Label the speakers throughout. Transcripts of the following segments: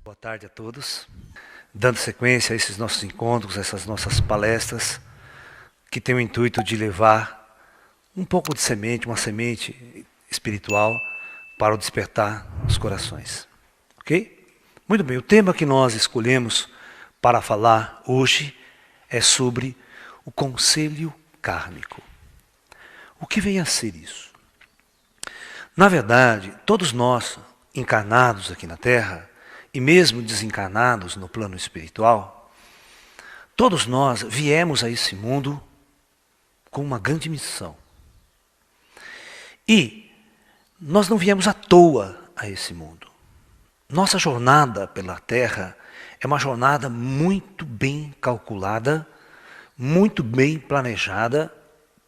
Speaker 1: Boa tarde a todos. Dando sequência a esses nossos encontros, essas nossas palestras, que tem o intuito de levar um pouco de semente, uma semente espiritual para o despertar dos corações. Ok? Muito bem, o tema que nós escolhemos para falar hoje é sobre o conselho kármico. O que vem a ser isso? Na verdade, todos nós, encarnados aqui na Terra, e mesmo desencarnados no plano espiritual, todos nós viemos a esse mundo com uma grande missão. E nós não viemos à toa a esse mundo. Nossa jornada pela Terra é uma jornada muito bem calculada, muito bem planejada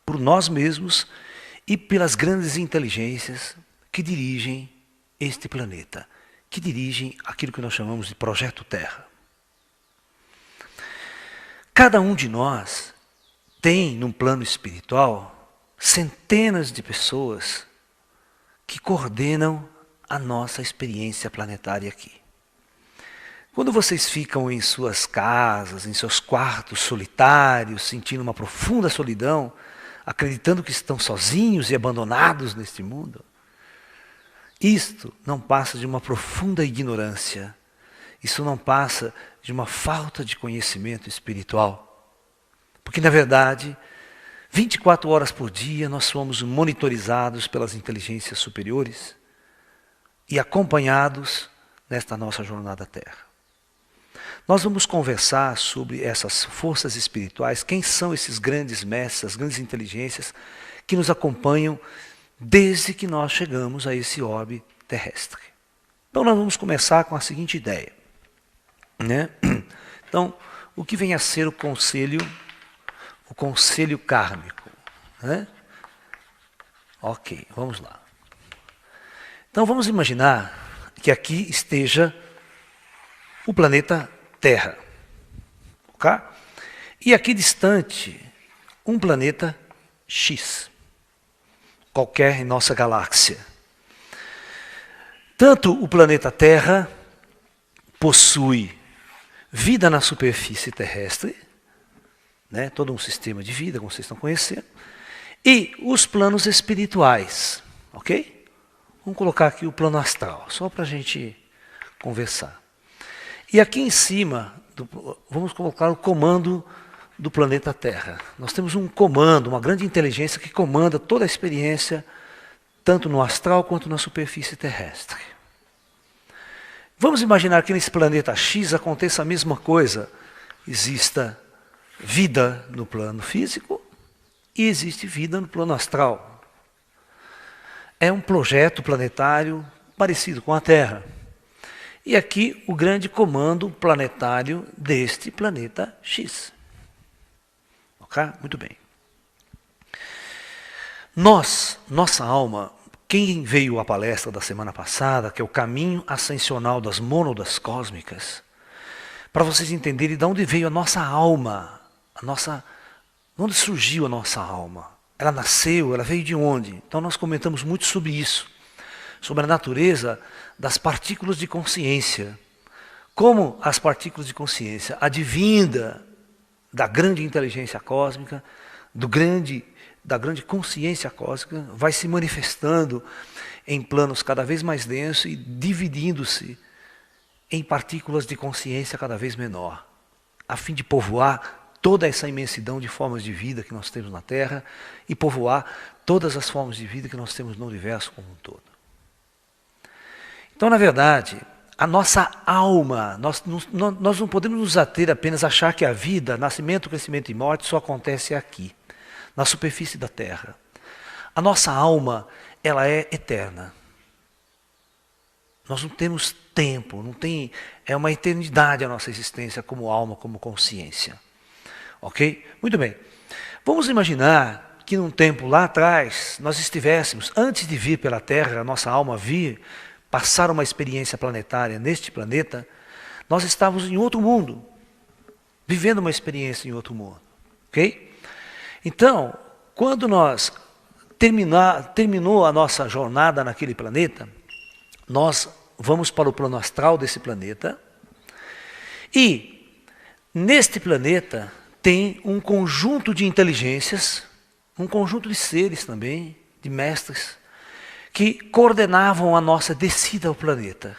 Speaker 1: por nós mesmos e pelas grandes inteligências que dirigem este planeta, que dirigem aquilo que nós chamamos de Projeto Terra. Cada um de nós tem, num plano espiritual, centenas de pessoas que coordenam a nossa experiência planetária aqui. Quando vocês ficam em suas casas, em seus quartos solitários, sentindo uma profunda solidão, acreditando que estão sozinhos e abandonados neste mundo, isto não passa de uma profunda ignorância. Isso não passa de uma falta de conhecimento espiritual. Porque, na verdade, 24 horas por dia nós somos monitorizados pelas inteligências superiores e acompanhados nesta nossa jornada à Terra. Nós vamos conversar sobre essas forças espirituais, quem são esses grandes mestres, as grandes inteligências que nos acompanham desde que nós chegamos a esse orbe terrestre. Então nós vamos começar com a seguinte ideia. Né? Então, o que vem a ser o conselho kármico? Né? Ok, vamos lá. Então vamos imaginar que aqui esteja o planeta Terra. Ok? E aqui distante, um planeta X. Qualquer em nossa galáxia. Tanto o planeta Terra possui vida na superfície terrestre, né, todo um sistema de vida, como vocês estão conhecendo, e os planos espirituais, ok? Vamos colocar aqui o plano astral, só para a gente conversar. E aqui em cima, vamos colocar o comando do planeta Terra. Nós temos um comando, uma grande inteligência que comanda toda a experiência, tanto no astral quanto na superfície terrestre. Vamos imaginar que nesse planeta X aconteça a mesma coisa. Exista vida no plano físico e existe vida no plano astral. É um projeto planetário parecido com a Terra. E aqui o grande comando planetário deste planeta X. Muito bem. Nossa alma, quem veio à palestra da semana passada, que é o caminho ascensional das mônadas cósmicas, para vocês entenderem de onde veio a nossa alma, onde surgiu a nossa alma. Ela nasceu, ela veio de onde? Então nós comentamos muito sobre isso, sobre a natureza das partículas de consciência. Como as partículas de consciência advinda da grande inteligência cósmica, da grande consciência cósmica, vai se manifestando em planos cada vez mais densos e dividindo-se em partículas de consciência cada vez menor, a fim de povoar toda essa imensidão de formas de vida que nós temos na Terra e povoar todas as formas de vida que nós temos no universo como um todo. Então, na verdade, a nossa alma, nós não podemos nos ater apenas a achar que a vida, nascimento, crescimento e morte só acontece aqui, na superfície da Terra. A nossa alma, ela é eterna. Nós não temos tempo, é uma eternidade a nossa existência como alma, como consciência. Ok? Muito bem. Vamos imaginar que num tempo lá atrás, nós estivéssemos, antes de vir pela Terra, a nossa alma vir, passar uma experiência planetária neste planeta, nós estávamos em outro mundo, vivendo uma experiência em outro mundo. Ok? Então, quando nós terminou a nossa jornada naquele planeta, nós vamos para o plano astral desse planeta, e neste planeta tem um conjunto de inteligências, um conjunto de seres também, de mestres, que coordenavam a nossa descida ao planeta.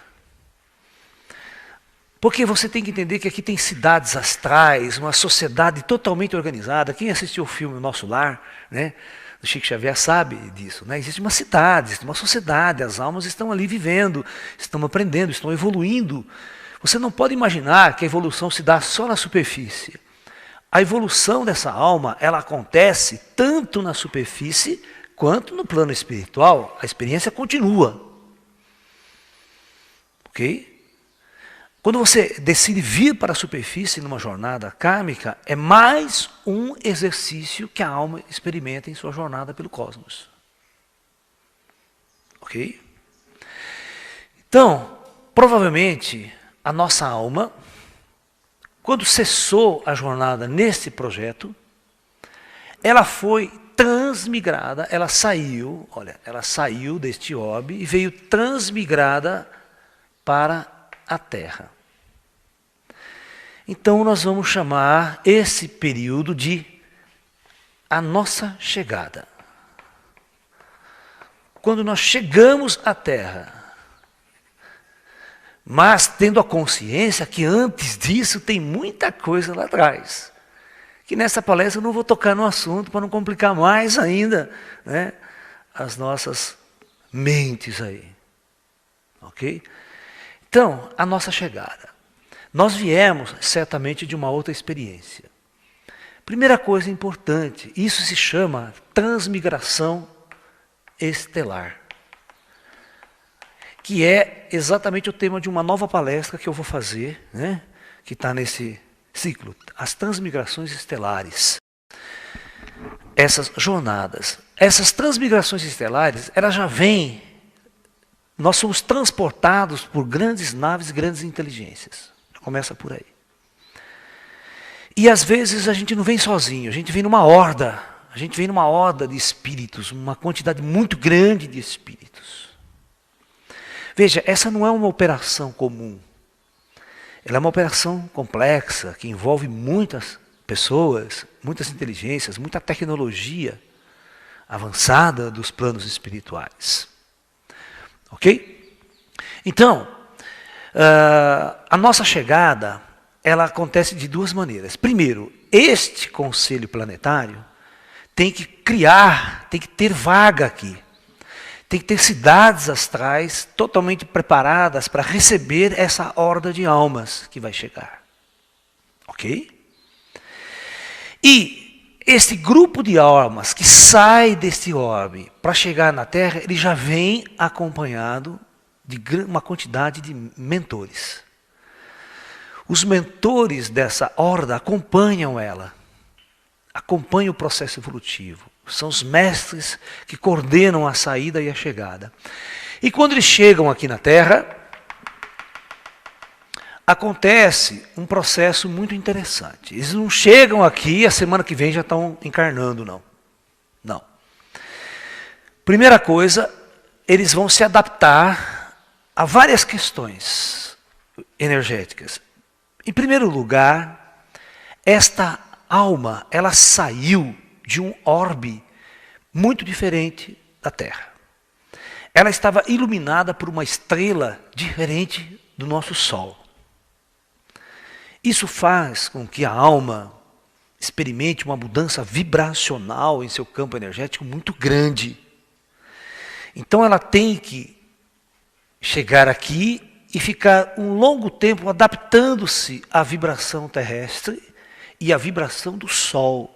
Speaker 1: Porque você tem que entender que aqui tem cidades astrais, uma sociedade totalmente organizada. Quem assistiu o filme O Nosso Lar, né, do Chico Xavier, sabe disso. Né? Existe uma cidade, existe uma sociedade, as almas estão ali vivendo, estão aprendendo, estão evoluindo. Você não pode imaginar que a evolução se dá só na superfície. A evolução dessa alma, ela acontece tanto na superfície quanto no plano espiritual. A experiência continua. Ok? Quando você decide vir para a superfície numa jornada kármica, é mais um exercício que a alma experimenta em sua jornada pelo cosmos. Ok? Então, provavelmente, a nossa alma, quando cessou a jornada nesse projeto, ela foi transmigrada, ela saiu deste orbe e veio transmigrada para a Terra. Então nós vamos chamar esse período de a nossa chegada. Quando nós chegamos à Terra, mas tendo a consciência que antes disso tem muita coisa lá atrás. Que nessa palestra eu não vou tocar no assunto para não complicar mais ainda, né, as nossas mentes aí. Ok? Então, a nossa chegada. Nós viemos certamente de uma outra experiência. Primeira coisa importante, isso se chama transmigração estelar. Que é exatamente o tema de uma nova palestra que eu vou fazer, né, que está nesse ciclo, as transmigrações estelares. Essas jornadas, essas transmigrações estelares, elas já vêm, nós somos transportados por grandes naves, grandes inteligências. Começa por aí. E às vezes a gente não vem sozinho, a gente vem numa horda. A gente vem numa horda de espíritos, uma quantidade muito grande de espíritos. Veja, essa não é uma operação comum. Ela é uma operação complexa, que envolve muitas pessoas, muitas inteligências, muita tecnologia avançada dos planos espirituais. Ok? Então, a nossa chegada, ela acontece de duas maneiras. Primeiro, este conselho planetário tem que criar, tem que ter vaga aqui. Tem que ter cidades astrais totalmente preparadas para receber essa horda de almas que vai chegar. Ok? E esse grupo de almas que sai deste orbe para chegar na Terra, ele já vem acompanhado de uma quantidade de mentores. Os mentores dessa horda acompanham ela, acompanham o processo evolutivo. São os mestres que coordenam a saída e a chegada. E quando eles chegam aqui na Terra, acontece um processo muito interessante. Eles não chegam aqui e a semana que vem já estão encarnando, não. Não. Primeira coisa, eles vão se adaptar há várias questões energéticas. Em primeiro lugar, esta alma, ela saiu de um orbe muito diferente da Terra. Ela estava iluminada por uma estrela diferente do nosso Sol. Isso faz com que a alma experimente uma mudança vibracional em seu campo energético muito grande. Então ela tem que chegar aqui e ficar um longo tempo adaptando-se à vibração terrestre e à vibração do Sol.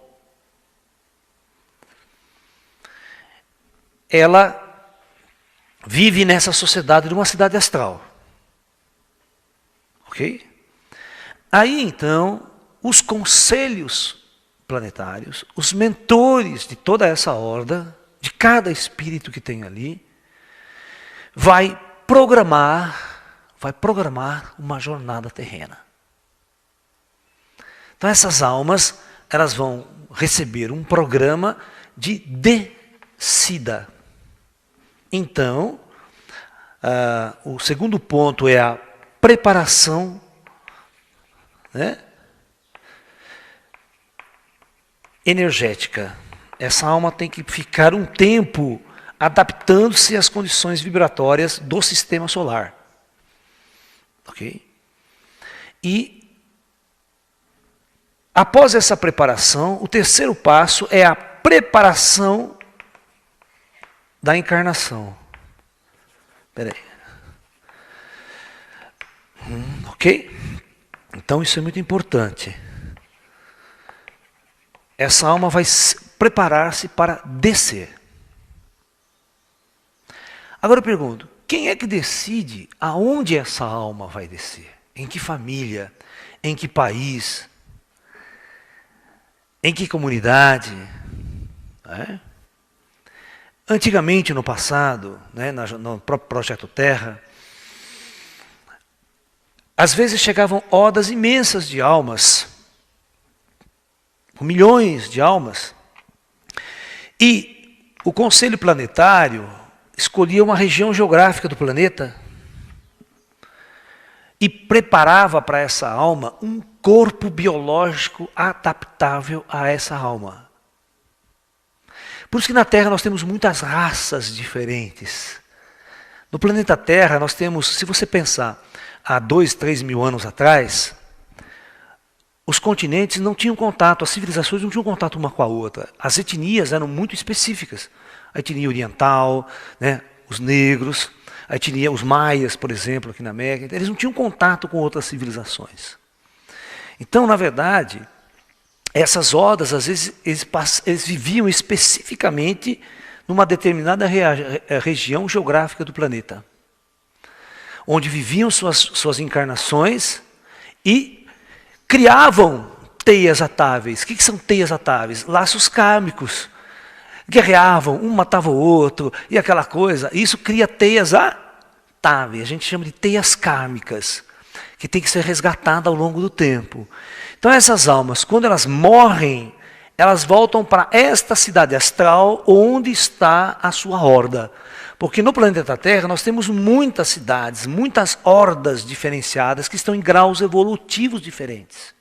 Speaker 1: Ela vive nessa sociedade de uma cidade astral. Ok? Aí então, os conselhos planetários, os mentores de toda essa horda, de cada espírito que tem ali, vai programar uma jornada terrena. Então essas almas, elas vão receber um programa de sida. Então, o segundo ponto é a preparação, né, energética. Essa alma tem que ficar um tempo adaptando-se às condições vibratórias do sistema solar. Ok? E, após essa preparação, o terceiro passo é a preparação da encarnação. Espera aí. Ok? Então isso é muito importante. Essa alma vai preparar-se para descer. Agora eu pergunto, quem é que decide aonde essa alma vai descer? Em que família? Em que país? Em que comunidade? É? Antigamente, no passado, né, no próprio Projeto Terra, às vezes chegavam hordas imensas de almas, com milhões de almas, e o Conselho Planetário escolhia uma região geográfica do planeta e preparava para essa alma um corpo biológico adaptável a essa alma. Por isso que na Terra nós temos muitas raças diferentes. No planeta Terra nós temos, se você pensar, há 2, 3 mil anos atrás, os continentes não tinham contato, as civilizações não tinham contato uma com a outra. As etnias eram muito específicas. A etnia oriental, né, os negros, a etnia, os maias, por exemplo, aqui na América, eles não tinham contato com outras civilizações. Então, na verdade, essas hordas, às vezes, eles viviam especificamente numa determinada região geográfica do planeta, onde viviam suas encarnações e criavam teias atáveis. O que são teias atáveis? Laços kármicos. Guerreavam, um matava o outro, e aquela coisa. Isso cria teias atáveis. A gente chama de teias kármicas, que tem que ser resgatada ao longo do tempo. Então essas almas, quando elas morrem, elas voltam para esta cidade astral onde está a sua horda. Porque no planeta Terra nós temos muitas cidades, muitas hordas diferenciadas que estão em graus evolutivos diferentes.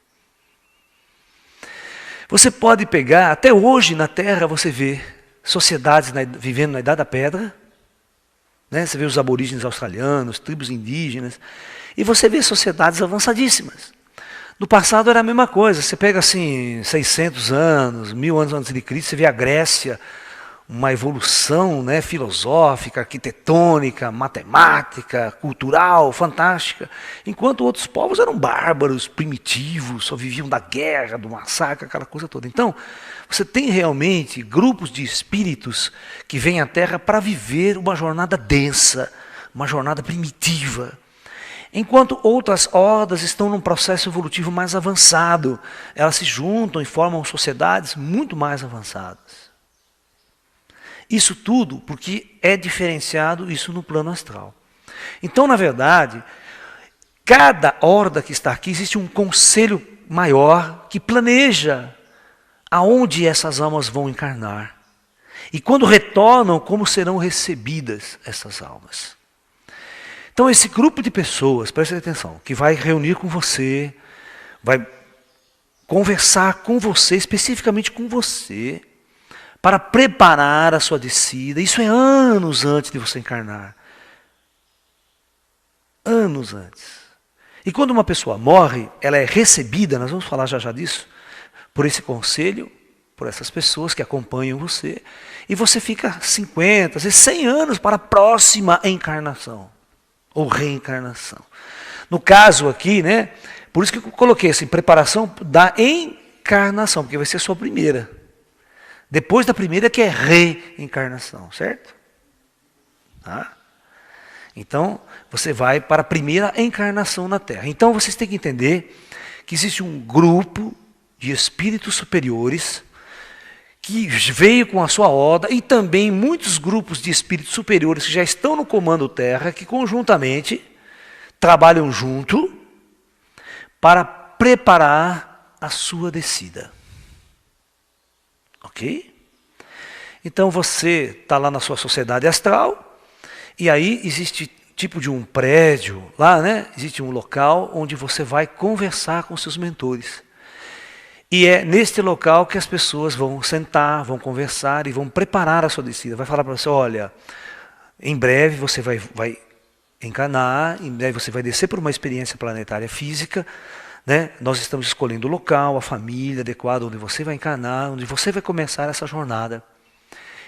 Speaker 1: Você pode pegar, até hoje na Terra você vê sociedades vivendo na Idade da Pedra, né? Você vê os aborígenes australianos, tribos indígenas, e você vê sociedades avançadíssimas. No passado era a mesma coisa, você pega assim 600 anos, 1000 anos antes de Cristo, você vê a Grécia, uma evolução, né, filosófica, arquitetônica, matemática, cultural, fantástica, enquanto outros povos eram bárbaros, primitivos, só viviam da guerra, do massacre, aquela coisa toda. Então, você tem realmente grupos de espíritos que vêm à Terra para viver uma jornada densa, uma jornada primitiva, enquanto outras hordas estão num processo evolutivo mais avançado, elas se juntam e formam sociedades muito mais avançadas. Isso tudo porque é diferenciado isso no plano astral. Então, na verdade, cada horda que está aqui, existe um conselho maior que planeja aonde essas almas vão encarnar. E quando retornam, como serão recebidas essas almas. Então, esse grupo de pessoas, preste atenção, que vai reunir com você, vai conversar com você, especificamente com você, para preparar a sua descida. Isso é anos antes de você encarnar. Anos antes. E quando uma pessoa morre, ela é recebida, nós vamos falar já já disso, por esse conselho, por essas pessoas que acompanham você, e você fica 50, às vezes 100 anos para a próxima encarnação, ou reencarnação. No caso aqui, né, por isso que eu coloquei assim, preparação da encarnação, porque vai ser a sua primeira. Depois da primeira que é reencarnação, certo? Tá? Então, você vai para a primeira encarnação na Terra. Então, vocês têm que entender que existe um grupo de espíritos superiores que veio com a sua horda e também muitos grupos de espíritos superiores que já estão no comando Terra, que conjuntamente trabalham junto para preparar a sua descida. Ok? Então você está lá na sua sociedade astral, e aí existe tipo de um prédio lá, né? Existe um local onde você vai conversar com seus mentores. E é neste local que as pessoas vão sentar, vão conversar e vão preparar a sua descida. Vai falar para você, olha, em breve você vai encarnar, em breve você vai descer por uma experiência planetária física, né? Nós estamos escolhendo o local, a família adequada, onde você vai encarnar, onde você vai começar essa jornada.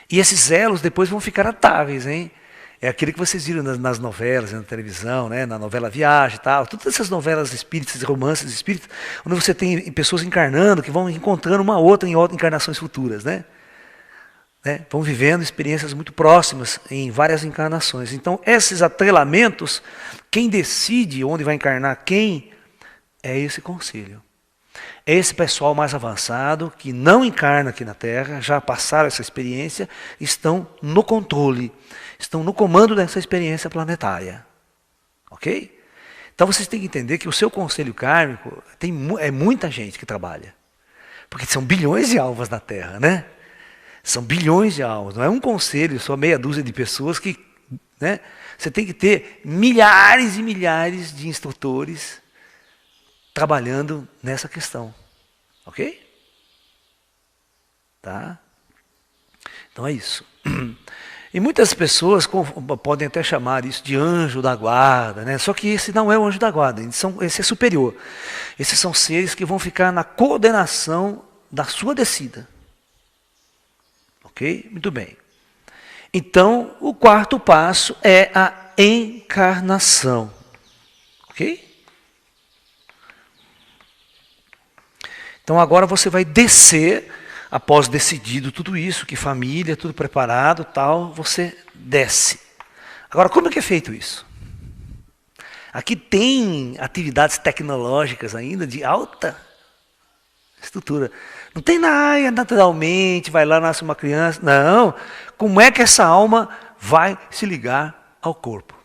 Speaker 1: E esses elos depois vão ficar atáveis, hein? É aquilo que vocês viram nas novelas, na televisão, né? Na novela Viagem e tal. Todas essas novelas espíritas, romances espíritas, onde você tem pessoas encarnando que vão encontrando uma outra em encarnações futuras, né? Vão vivendo experiências muito próximas em várias encarnações. Então, esses atrelamentos, quem decide onde vai encarnar quem, é esse conselho. É esse pessoal mais avançado, que não encarna aqui na Terra, já passaram essa experiência, estão no controle, estão no comando dessa experiência planetária. Ok? Então vocês têm que entender que o seu conselho kármico é muita gente que trabalha. Porque são bilhões de almas na Terra, né? São bilhões de almas. Não é um conselho, só meia dúzia de pessoas que... né? Você tem que ter milhares e milhares de instrutores trabalhando nessa questão. Ok? Tá? Então é isso. E muitas pessoas podem até chamar isso de anjo da guarda, né? Só que esse não é o anjo da guarda, esse é superior. Esses são seres que vão ficar na coordenação da sua descida. Ok? Muito bem. Então, o quarto passo é a encarnação. Ok? Então agora você vai descer, após decidido tudo isso, que família, tudo preparado, tal, você desce. Agora, como é que é feito isso? Aqui tem atividades tecnológicas ainda de alta estrutura. Não tem nada naturalmente, vai lá, nasce uma criança. Não. Como é que essa alma vai se ligar ao corpo?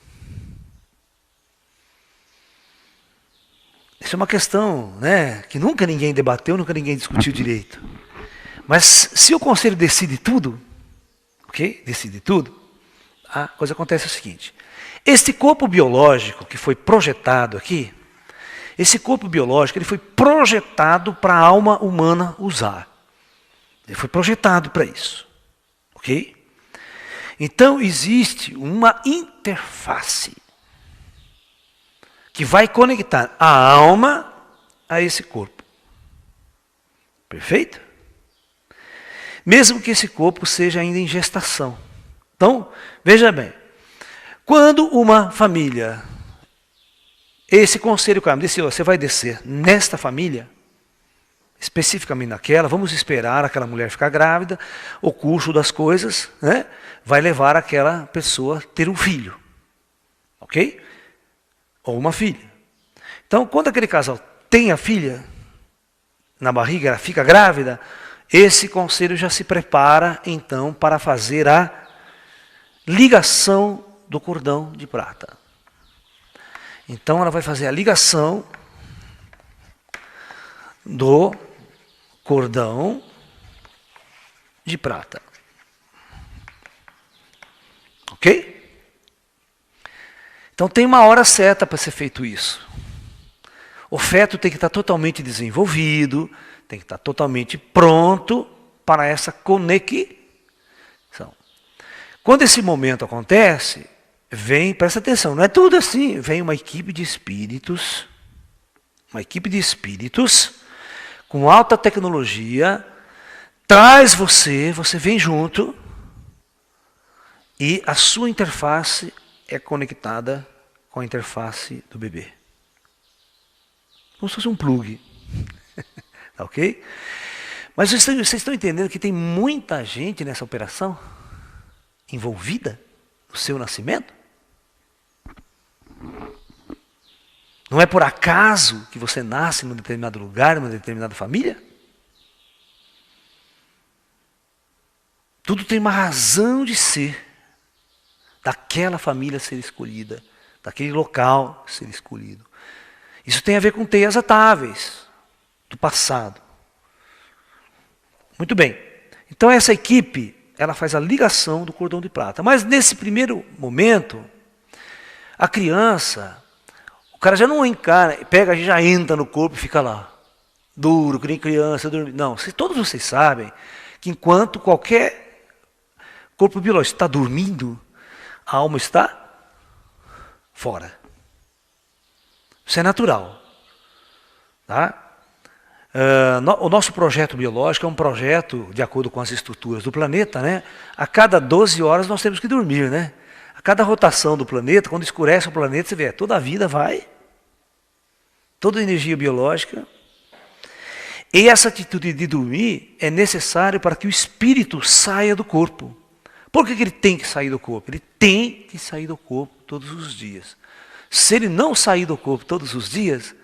Speaker 1: Isso é uma questão, né, que nunca ninguém debateu, nunca ninguém discutiu direito. Mas se o conselho decide tudo, ok? Decide tudo, a coisa acontece o seguinte. Este corpo biológico que foi projetado aqui, esse corpo biológico ele foi projetado para a alma humana usar. Ele foi projetado para isso. Ok? Então existe uma interface que vai conectar a alma a esse corpo. Perfeito? Mesmo que esse corpo seja ainda em gestação. Então, veja bem. Quando uma família, esse conselho kármico disse, você vai descer nesta família, especificamente naquela, vamos esperar aquela mulher ficar grávida, o curso das coisas, né, vai levar aquela pessoa a ter um filho. Ok? Ou uma filha. Então, quando aquele casal tem a filha, na barriga, ela fica grávida, esse conselho já se prepara, então, para fazer a ligação do cordão de prata. Então, ela vai fazer a ligação do cordão de prata. Ok? Então tem uma hora certa para ser feito isso. O feto tem que estar totalmente desenvolvido, tem que estar totalmente pronto para essa conexão. Quando esse momento acontece, presta atenção, não é tudo assim, vem uma equipe de espíritos com alta tecnologia, traz você vem junto e a sua interface é conectada com a interface do bebê. Como se fosse um plug. Tá ok? Mas vocês estão entendendo que tem muita gente nessa operação envolvida no seu nascimento? Não é por acaso que você nasce num determinado lugar, numa determinada família? Tudo tem uma razão de ser. Daquela família ser escolhida, daquele local ser escolhido. Isso tem a ver com teias atáveis do passado. Muito bem. Então essa equipe, ela faz a ligação do cordão de prata. Mas nesse primeiro momento, a criança, o cara já não encara, pega, já entra no corpo e fica lá, duro, que nem criança, dormindo. Não, todos vocês sabem que enquanto qualquer corpo biológico está dormindo, a alma está fora. Isso é natural. Tá? O nosso projeto biológico é um projeto, de acordo com as estruturas do planeta, né? A cada 12 horas nós temos que dormir, né? A cada rotação do planeta, quando escurece o planeta, você vê, toda a vida vai, toda a energia biológica. E essa atitude de dormir é necessária para que o espírito saia do corpo. Por que ele tem que sair do corpo? Ele tem que sair do corpo todos os dias. Se ele não sair do corpo todos os dias,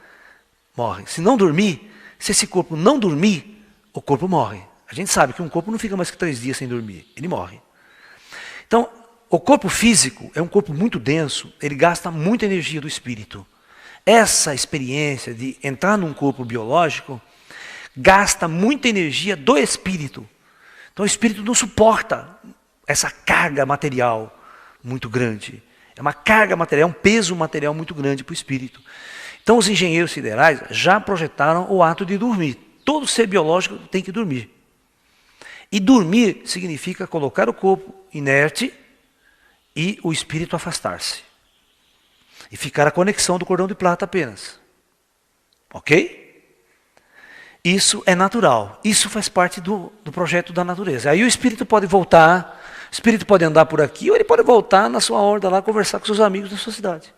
Speaker 1: morre. Se não dormir, se esse corpo não dormir, o corpo morre. A gente sabe que um corpo não fica mais que 3 dias sem dormir, ele morre. Então, o corpo físico é um corpo muito denso, ele gasta muita energia do espírito. Essa experiência de entrar num corpo biológico gasta muita energia do espírito. Então o espírito não suporta essa carga material muito grande. É uma carga material, um peso material muito grande para o espírito. Então os engenheiros siderais já projetaram o ato de dormir. Todo ser biológico tem que dormir. E dormir significa colocar o corpo inerte e o espírito afastar-se. E ficar a conexão do cordão de prata apenas. Ok? Isso é natural. Isso faz parte do projeto da natureza. Aí o espírito pode voltar, o espírito pode andar por aqui, ou ele pode voltar na sua horda lá, conversar com seus amigos da sua cidade.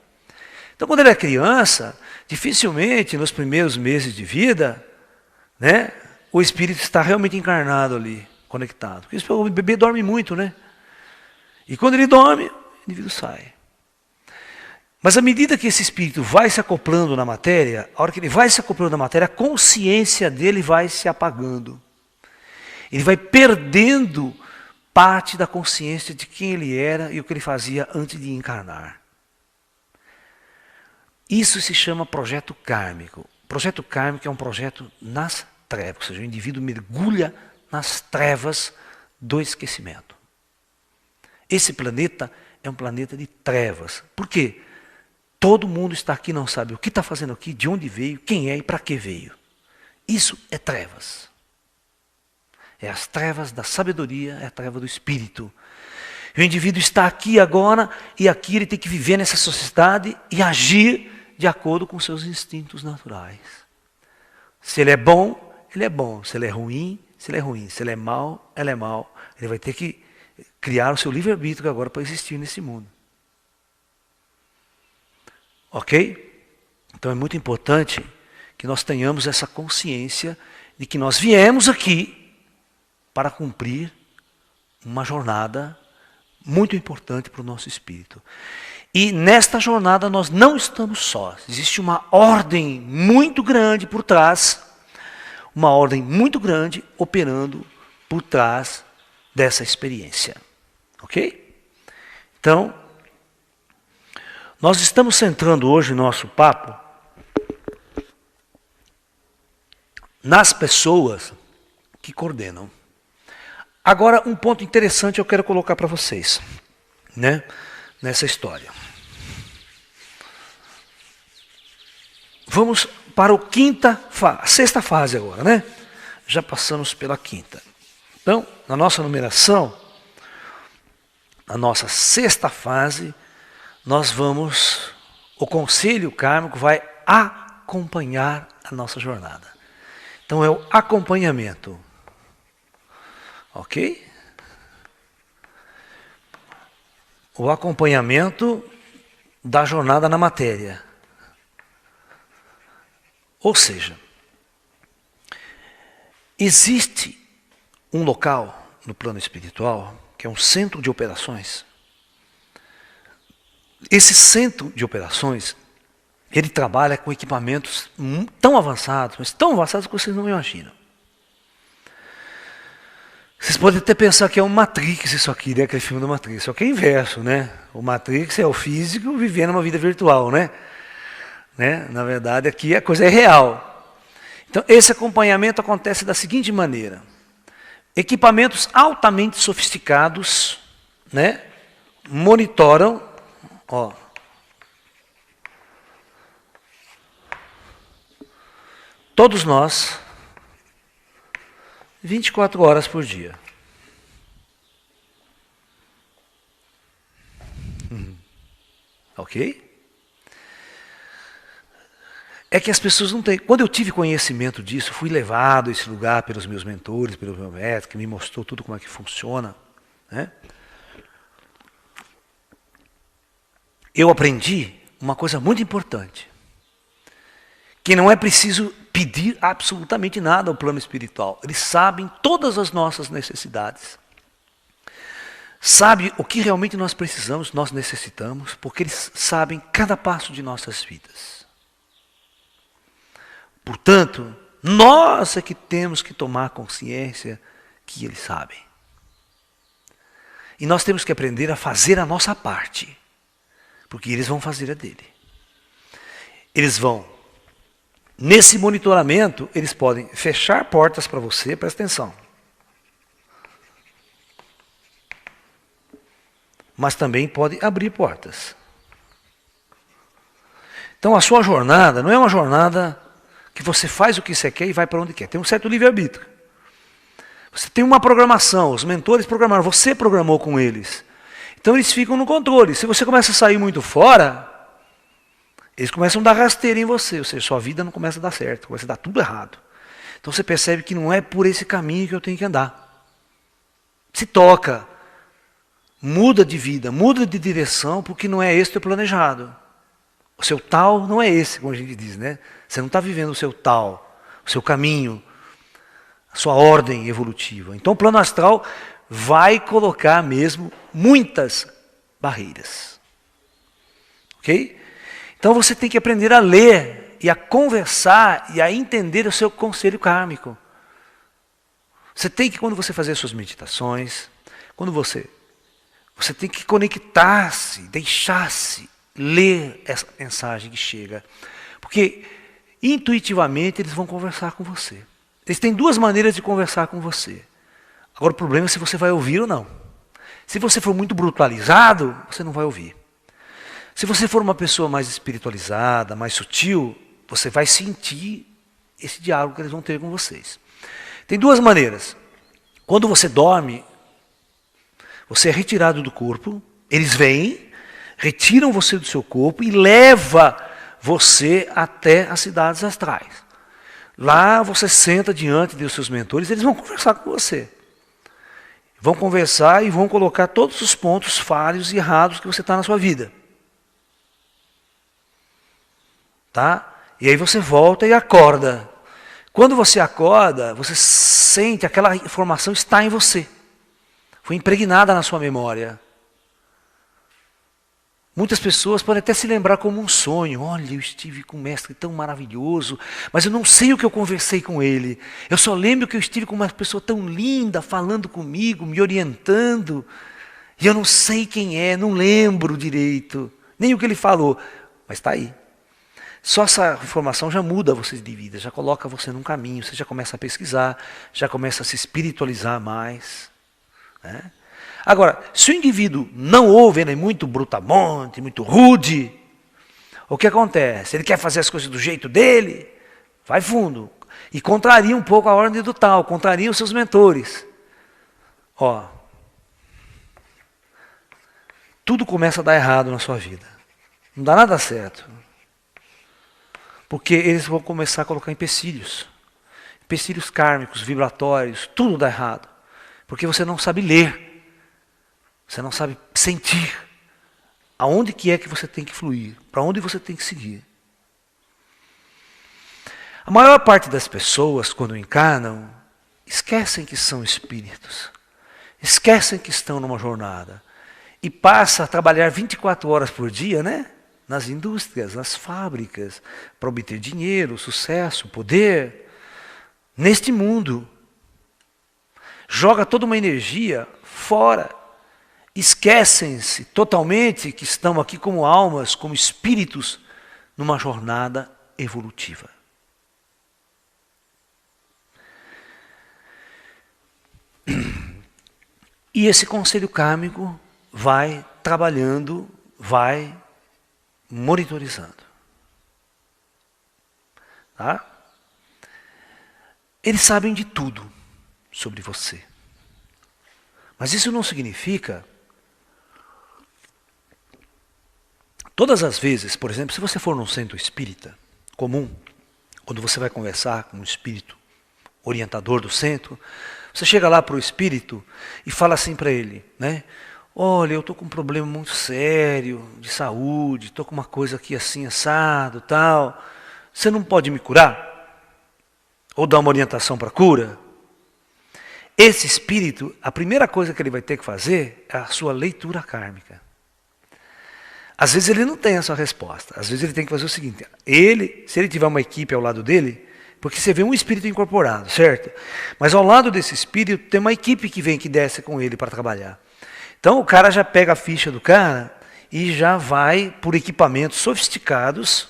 Speaker 1: Então, quando ele é criança, dificilmente nos primeiros meses de vida, né, o espírito está realmente encarnado ali, conectado. Porque o bebê dorme muito, né? E quando ele dorme, o indivíduo sai. Mas à medida que esse espírito vai se acoplando na matéria, a hora que ele vai se acoplando na matéria, a consciência dele vai se apagando. Ele vai perdendo parte da consciência de quem ele era e o que ele fazia antes de encarnar. Isso se chama projeto kármico. O projeto kármico é um projeto nas trevas, ou seja, o indivíduo mergulha nas trevas do esquecimento. Esse planeta é um planeta de trevas. Por quê? Todo mundo está aqui, não sabe o que está fazendo aqui, de onde veio, quem é e para que veio. Isso é trevas. É as trevas da sabedoria, é a treva do espírito. O indivíduo está aqui agora, e aqui ele tem que viver nessa sociedade e agir de acordo com seus instintos naturais. Se ele é bom, ele é bom. Se ele é ruim, se ele é ruim. Se ele é mau, ele é mau. Ele vai ter que criar o seu livre-arbítrio agora para existir nesse mundo. Ok? Então é muito importante que nós tenhamos essa consciência de que nós viemos aqui para cumprir uma jornada muito importante para o nosso espírito. E nesta jornada nós não estamos sós. Existe uma ordem muito grande por trás, uma ordem muito grande operando por trás dessa experiência. Ok? Então, nós estamos centrando hoje o nosso papo nas pessoas que coordenam. Agora, um ponto interessante eu quero colocar para vocês, né, nessa história. Vamos para a sexta fase agora, né? Já passamos pela quinta. Então, na nossa numeração, na nossa sexta fase, o conselho kármico vai acompanhar a nossa jornada. Então é o acompanhamento. Ok? O acompanhamento da jornada na matéria. Ou seja, existe um local no plano espiritual que é um centro de operações. Esse centro de operações, ele trabalha com equipamentos tão avançados, mas tão avançados que vocês não imaginam. Vocês podem até pensar que é um Matrix isso aqui, né? Aquele filme do Matrix. Só que é inverso, né? O Matrix é o físico vivendo uma vida virtual, né? Na verdade, aqui a coisa é real. Então, esse acompanhamento acontece da seguinte maneira. Equipamentos altamente sofisticados, né, monitoram, ó, todos nós, 24 horas por dia. Ok? É que as pessoas não têm. Quando eu tive conhecimento disso, fui levado a esse lugar pelos meus mentores, pelo meu mestre, que me mostrou tudo como é que funciona, né? Eu aprendi uma coisa muito importante, que não é preciso pedir absolutamente nada ao plano espiritual. Eles sabem todas as nossas necessidades. Sabem o que realmente nós precisamos, nós necessitamos, porque eles sabem cada passo de nossas vidas. Portanto, nós é que temos que tomar consciência que eles sabem. E nós temos que aprender a fazer a nossa parte, porque eles vão fazer a dele. Eles vão, nesse monitoramento, eles podem fechar portas para você, presta atenção. Mas também pode abrir portas. Então a sua jornada não é uma jornada que você faz o que você quer e vai para onde quer. Tem um certo livre-arbítrio. Você tem uma programação, os mentores programaram, você programou com eles. Então eles ficam no controle. Se você começa a sair muito fora, eles começam a dar rasteira em você, ou seja, sua vida não começa a dar certo, começa a dar tudo errado. Então você percebe que não é por esse caminho que eu tenho que andar. Se toca, muda de vida, muda de direção, porque não é esse o teu planejado. O seu tal não é esse, como a gente diz, né? Você não está vivendo o seu tal, o seu caminho, a sua ordem evolutiva. Então o plano astral vai colocar mesmo muitas barreiras. Ok? Então você tem que aprender a ler e a conversar e a entender o seu conselho kármico. Você tem que, quando você fazer suas meditações, quando você tem que conectar-se, deixar-se ler essa mensagem que chega. Porque intuitivamente eles vão conversar com você. Eles têm duas maneiras de conversar com você. Agora o problema é se você vai ouvir ou não. Se você for muito brutalizado, você não vai ouvir. Se você for uma pessoa mais espiritualizada, mais sutil, você vai sentir esse diálogo que eles vão ter com vocês. Tem duas maneiras. Quando você dorme, você é retirado do corpo, eles vêm, retiram você do seu corpo e levam você até as cidades astrais. Lá você senta diante dos seus mentores, eles vão conversar com você. Vão conversar e vão colocar todos os pontos falhos e errados que você está na sua vida. Tá? E aí você volta e acorda. Quando você acorda, você sente aquela informação está em você. Foi impregnada na sua memória. Muitas pessoas podem até se lembrar como um sonho. Olha, eu estive com um mestre tão maravilhoso, mas eu não sei o que eu conversei com ele. Eu só lembro que eu estive com uma pessoa tão linda, falando comigo, me orientando. E eu não sei quem é, não lembro direito, nem o que ele falou. Mas está aí. Só essa informação já muda você de vida, já coloca você num caminho, você já começa a pesquisar, já começa a se espiritualizar mais. Né? Agora, se o indivíduo não ouve, ele é muito brutamonte, muito rude, o que acontece? Ele quer fazer as coisas do jeito dele, vai fundo, e contraria um pouco a ordem do tal, contraria os seus mentores. Ó, tudo começa a dar errado na sua vida, não dá nada certo, porque eles vão começar a colocar empecilhos kármicos, vibratórios, tudo dá errado, porque você não sabe ler. Você não sabe sentir aonde que é que você tem que fluir, para onde você tem que seguir. A maior parte das pessoas, quando encarnam, esquecem que são espíritos, esquecem que estão numa jornada e passa a trabalhar 24 horas por dia, né? Nas indústrias, nas fábricas, para obter dinheiro, sucesso, poder, neste mundo. Joga toda uma energia fora. Esquecem-se totalmente que estão aqui como almas, como espíritos, numa jornada evolutiva. E esse conselho kármico vai trabalhando, vai monitorizando. Tá? Eles sabem de tudo sobre você. Mas isso não significa... Todas as vezes, por exemplo, se você for num centro espírita comum, quando você vai conversar com um espírito orientador do centro, você chega lá para o espírito e fala assim para ele, né? Olha, eu estou com um problema muito sério de saúde, estou com uma coisa aqui assim, assado, tal. Você não pode me curar? Ou dar uma orientação para a cura? Esse espírito, a primeira coisa que ele vai ter que fazer é a sua leitura kármica. Às vezes ele não tem essa resposta. Às vezes ele tem que fazer o seguinte. Se ele tiver uma equipe ao lado dele, porque você vê um espírito incorporado, certo? Mas ao lado desse espírito tem uma equipe que vem, que desce com ele para trabalhar. Então o cara já pega a ficha do cara e já vai, por equipamentos sofisticados,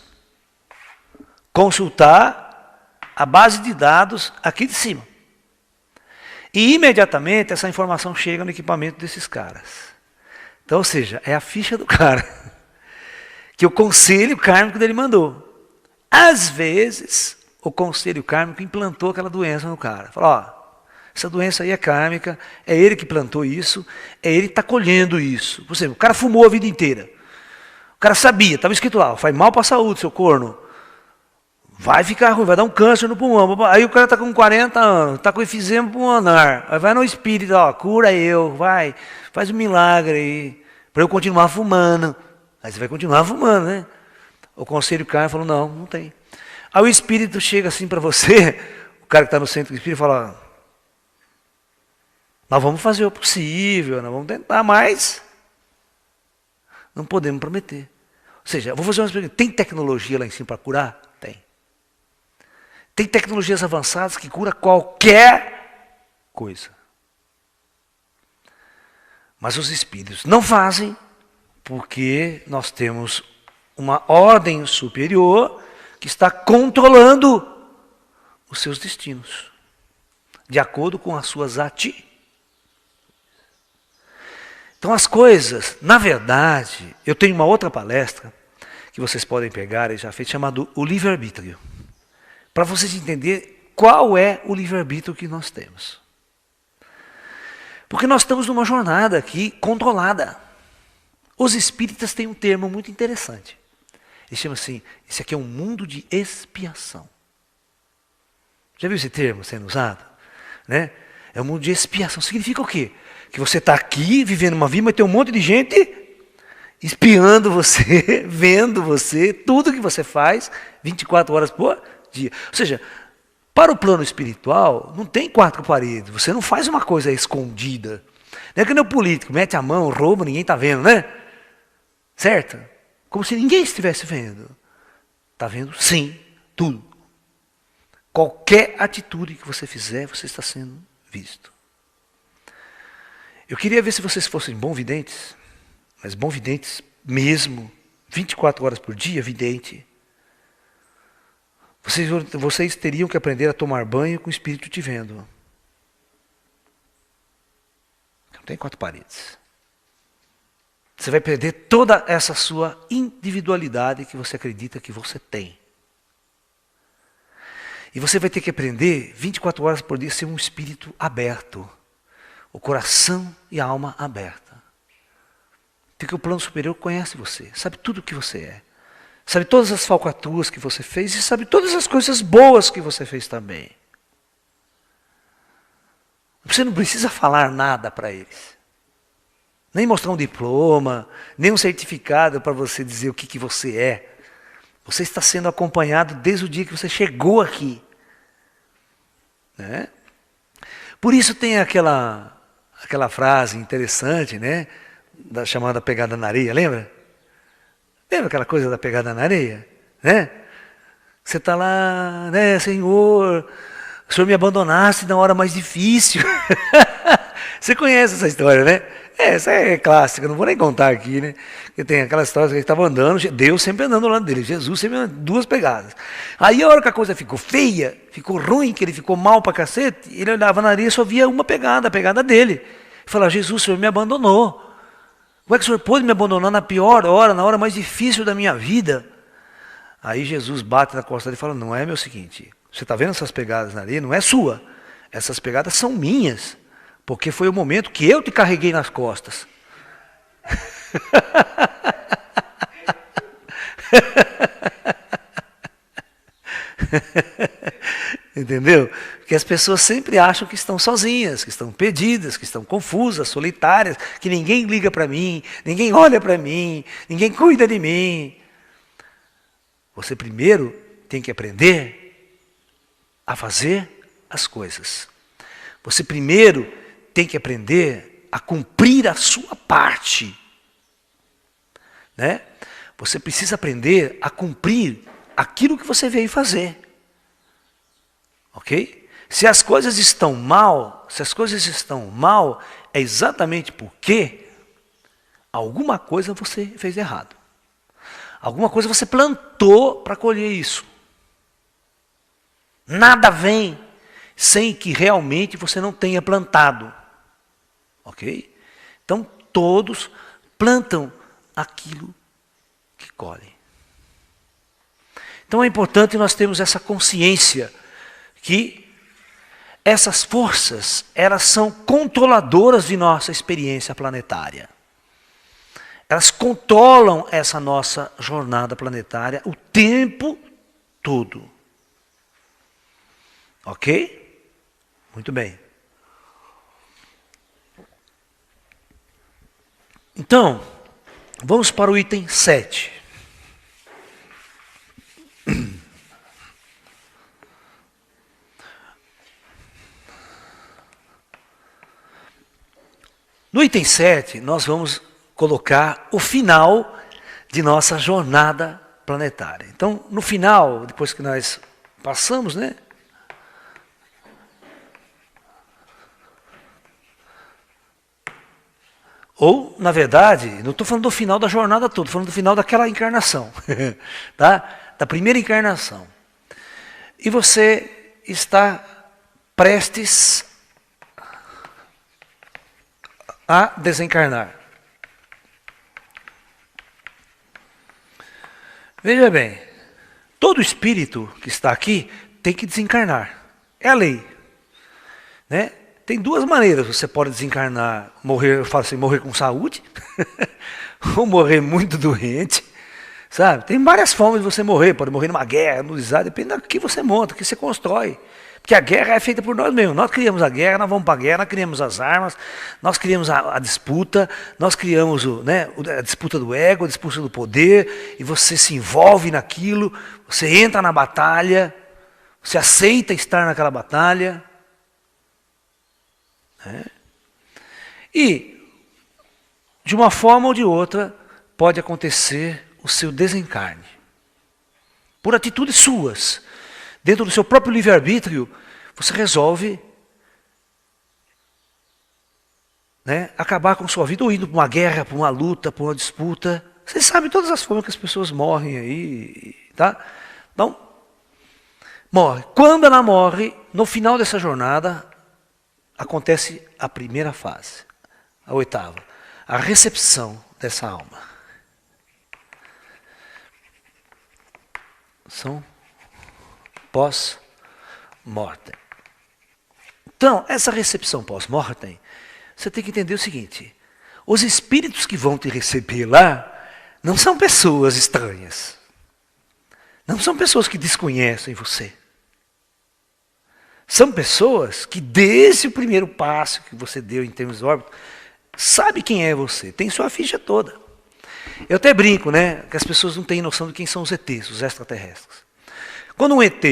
Speaker 1: consultar a base de dados aqui de cima. E imediatamente essa informação chega no equipamento desses caras. Então, ou seja, é a ficha do cara que o conselho kármico dele mandou. Às vezes, o conselho kármico implantou aquela doença no cara. Falou, ó, essa doença aí é kármica, é ele que plantou isso, é ele que está colhendo isso. Por exemplo, o cara fumou a vida inteira. O cara sabia, estava escrito lá, faz mal para a saúde, seu corno. Vai ficar ruim, vai dar um câncer no pulmão. Aí o cara está com 40 anos, está com efizema pulmonar. Aí vai no espírito, ó, cura eu, vai, faz um milagre aí, para eu continuar fumando. Aí você vai continuar fumando, né? O conselho kármico falou, não, não tem. Aí o espírito chega assim para você, o cara que está no centro do espírito fala, nós vamos fazer o possível, nós vamos tentar, mas não podemos prometer. Ou seja, eu vou fazer uma pergunta, tem tecnologia lá em cima para curar? Tem. Tem tecnologias avançadas que curam qualquer coisa. Mas os espíritos não fazem, porque nós temos uma ordem superior que está controlando os seus destinos, de acordo com as suas atitudes. Então as coisas, na verdade, eu tenho uma outra palestra que vocês podem pegar, e já fez, chamado o livre-arbítrio, para vocês entenderem qual é o livre-arbítrio que nós temos. Porque nós estamos numa jornada aqui controlada. Os espíritas têm um termo muito interessante. Eles chamam assim, esse aqui é um mundo de expiação. Já viu esse termo sendo usado? Né? É um mundo de expiação. Significa o quê? Que você está aqui, vivendo uma vida, mas tem um monte de gente espiando você, vendo você, tudo que você faz, 24 horas por dia. Ou seja, para o plano espiritual, não tem quatro paredes. Você não faz uma coisa escondida. Não é que nem o político, mete a mão, rouba, ninguém está vendo, né? Certo? Como se ninguém estivesse vendo. Está vendo? Sim, tudo. Qualquer atitude que você fizer, você está sendo visto. Eu queria ver se vocês fossem bons videntes, mas bons videntes mesmo, 24 horas por dia, vidente. Vocês teriam que aprender a tomar banho com o espírito te vendo. Não tem quatro paredes. Você vai perder toda essa sua individualidade que você acredita que você tem. E você vai ter que aprender 24 horas por dia a ser um espírito aberto. O coração e a alma aberta. Porque o plano superior conhece você, sabe tudo o que você é. Sabe todas as falcatruas que você fez e sabe todas as coisas boas que você fez também. Você não precisa falar nada para eles. Nem mostrar um diploma, nem um certificado para você dizer o que você é. Você está sendo acompanhado desde o dia que você chegou aqui. Né? Por isso tem aquela frase interessante, né? Chamada pegada na areia, lembra? Lembra aquela coisa da pegada na areia? Né? Você está lá, né, Senhor, o Senhor me abandonaste na hora mais difícil. Você conhece essa história, né? Essa é clássica, não vou nem contar aqui, né? Porque tem aquela história que ele estava andando, Deus sempre andando ao lado dele, Jesus sempre andando, duas pegadas. Aí a hora que a coisa ficou feia, ficou ruim, que ele ficou mal pra cacete, ele olhava na areia e só via uma pegada, a pegada dele. Ele falava, Jesus, o Senhor me abandonou. Como é que o Senhor pôde me abandonar na pior hora, na hora mais difícil da minha vida? Aí Jesus bate na costa dele e fala, não é meu seguinte, você está vendo essas pegadas na areia? Não é sua, essas pegadas são minhas. Porque foi o momento que eu te carreguei nas costas. Entendeu? Porque as pessoas sempre acham que estão sozinhas, que estão perdidas, que estão confusas, solitárias, que ninguém liga para mim, ninguém olha para mim, ninguém cuida de mim. Você primeiro tem que aprender a fazer as coisas. Você primeiro tem que aprender a cumprir a sua parte. Né? Você precisa aprender a cumprir aquilo que você veio fazer. Ok? Se as coisas estão mal, é exatamente porque alguma coisa você fez errado. Alguma coisa você plantou para colher isso. Nada vem sem que realmente você não tenha plantado. Ok? Então, todos plantam aquilo que colhem. Então, é importante nós termos essa consciência que essas forças, elas são controladoras de nossa experiência planetária. Elas controlam essa nossa jornada planetária o tempo todo. Ok? Muito bem. Então, vamos para o item 7. No item 7, nós vamos colocar o final de nossa jornada planetária. Então, no final, depois que nós passamos, né? Ou, na verdade, não estou falando do final da jornada toda, estou falando do final daquela encarnação, tá? Da primeira encarnação. E você está prestes a desencarnar. Veja bem, todo espírito que está aqui tem que desencarnar. É a lei. Né? Tem duas maneiras, você pode desencarnar, morrer, eu falo assim, morrer com saúde, ou morrer muito doente, sabe? Tem várias formas de você morrer, pode morrer numa guerra, no desastre, depende do que você monta, do que você constrói. Porque a guerra é feita por nós mesmos, nós criamos a guerra, nós vamos para a guerra, nós criamos as armas, nós criamos a disputa, nós criamos a disputa do ego, a disputa do poder, e você se envolve naquilo, você entra na batalha, você aceita estar naquela batalha. E, de uma forma ou de outra, pode acontecer o seu desencarne. Por atitudes suas. Dentro do seu próprio livre-arbítrio, você resolve acabar com sua vida, ou indo para uma guerra, para uma luta, para uma disputa. Vocês sabem todas as formas que as pessoas morrem aí. Tá? Então, morre. Quando ela morre, no final dessa jornada, acontece a primeira fase, a oitava, a recepção dessa alma. São pós-mortem. Então, essa recepção pós-mortem, você tem que entender o seguinte: os espíritos que vão te receber lá não são pessoas estranhas, não são pessoas que desconhecem você. São pessoas que, desde o primeiro passo que você deu em termos de órbita, sabe quem é você, tem sua ficha toda. Eu até brinco, né, que as pessoas não têm noção de quem são os ETs, os extraterrestres. Quando um ET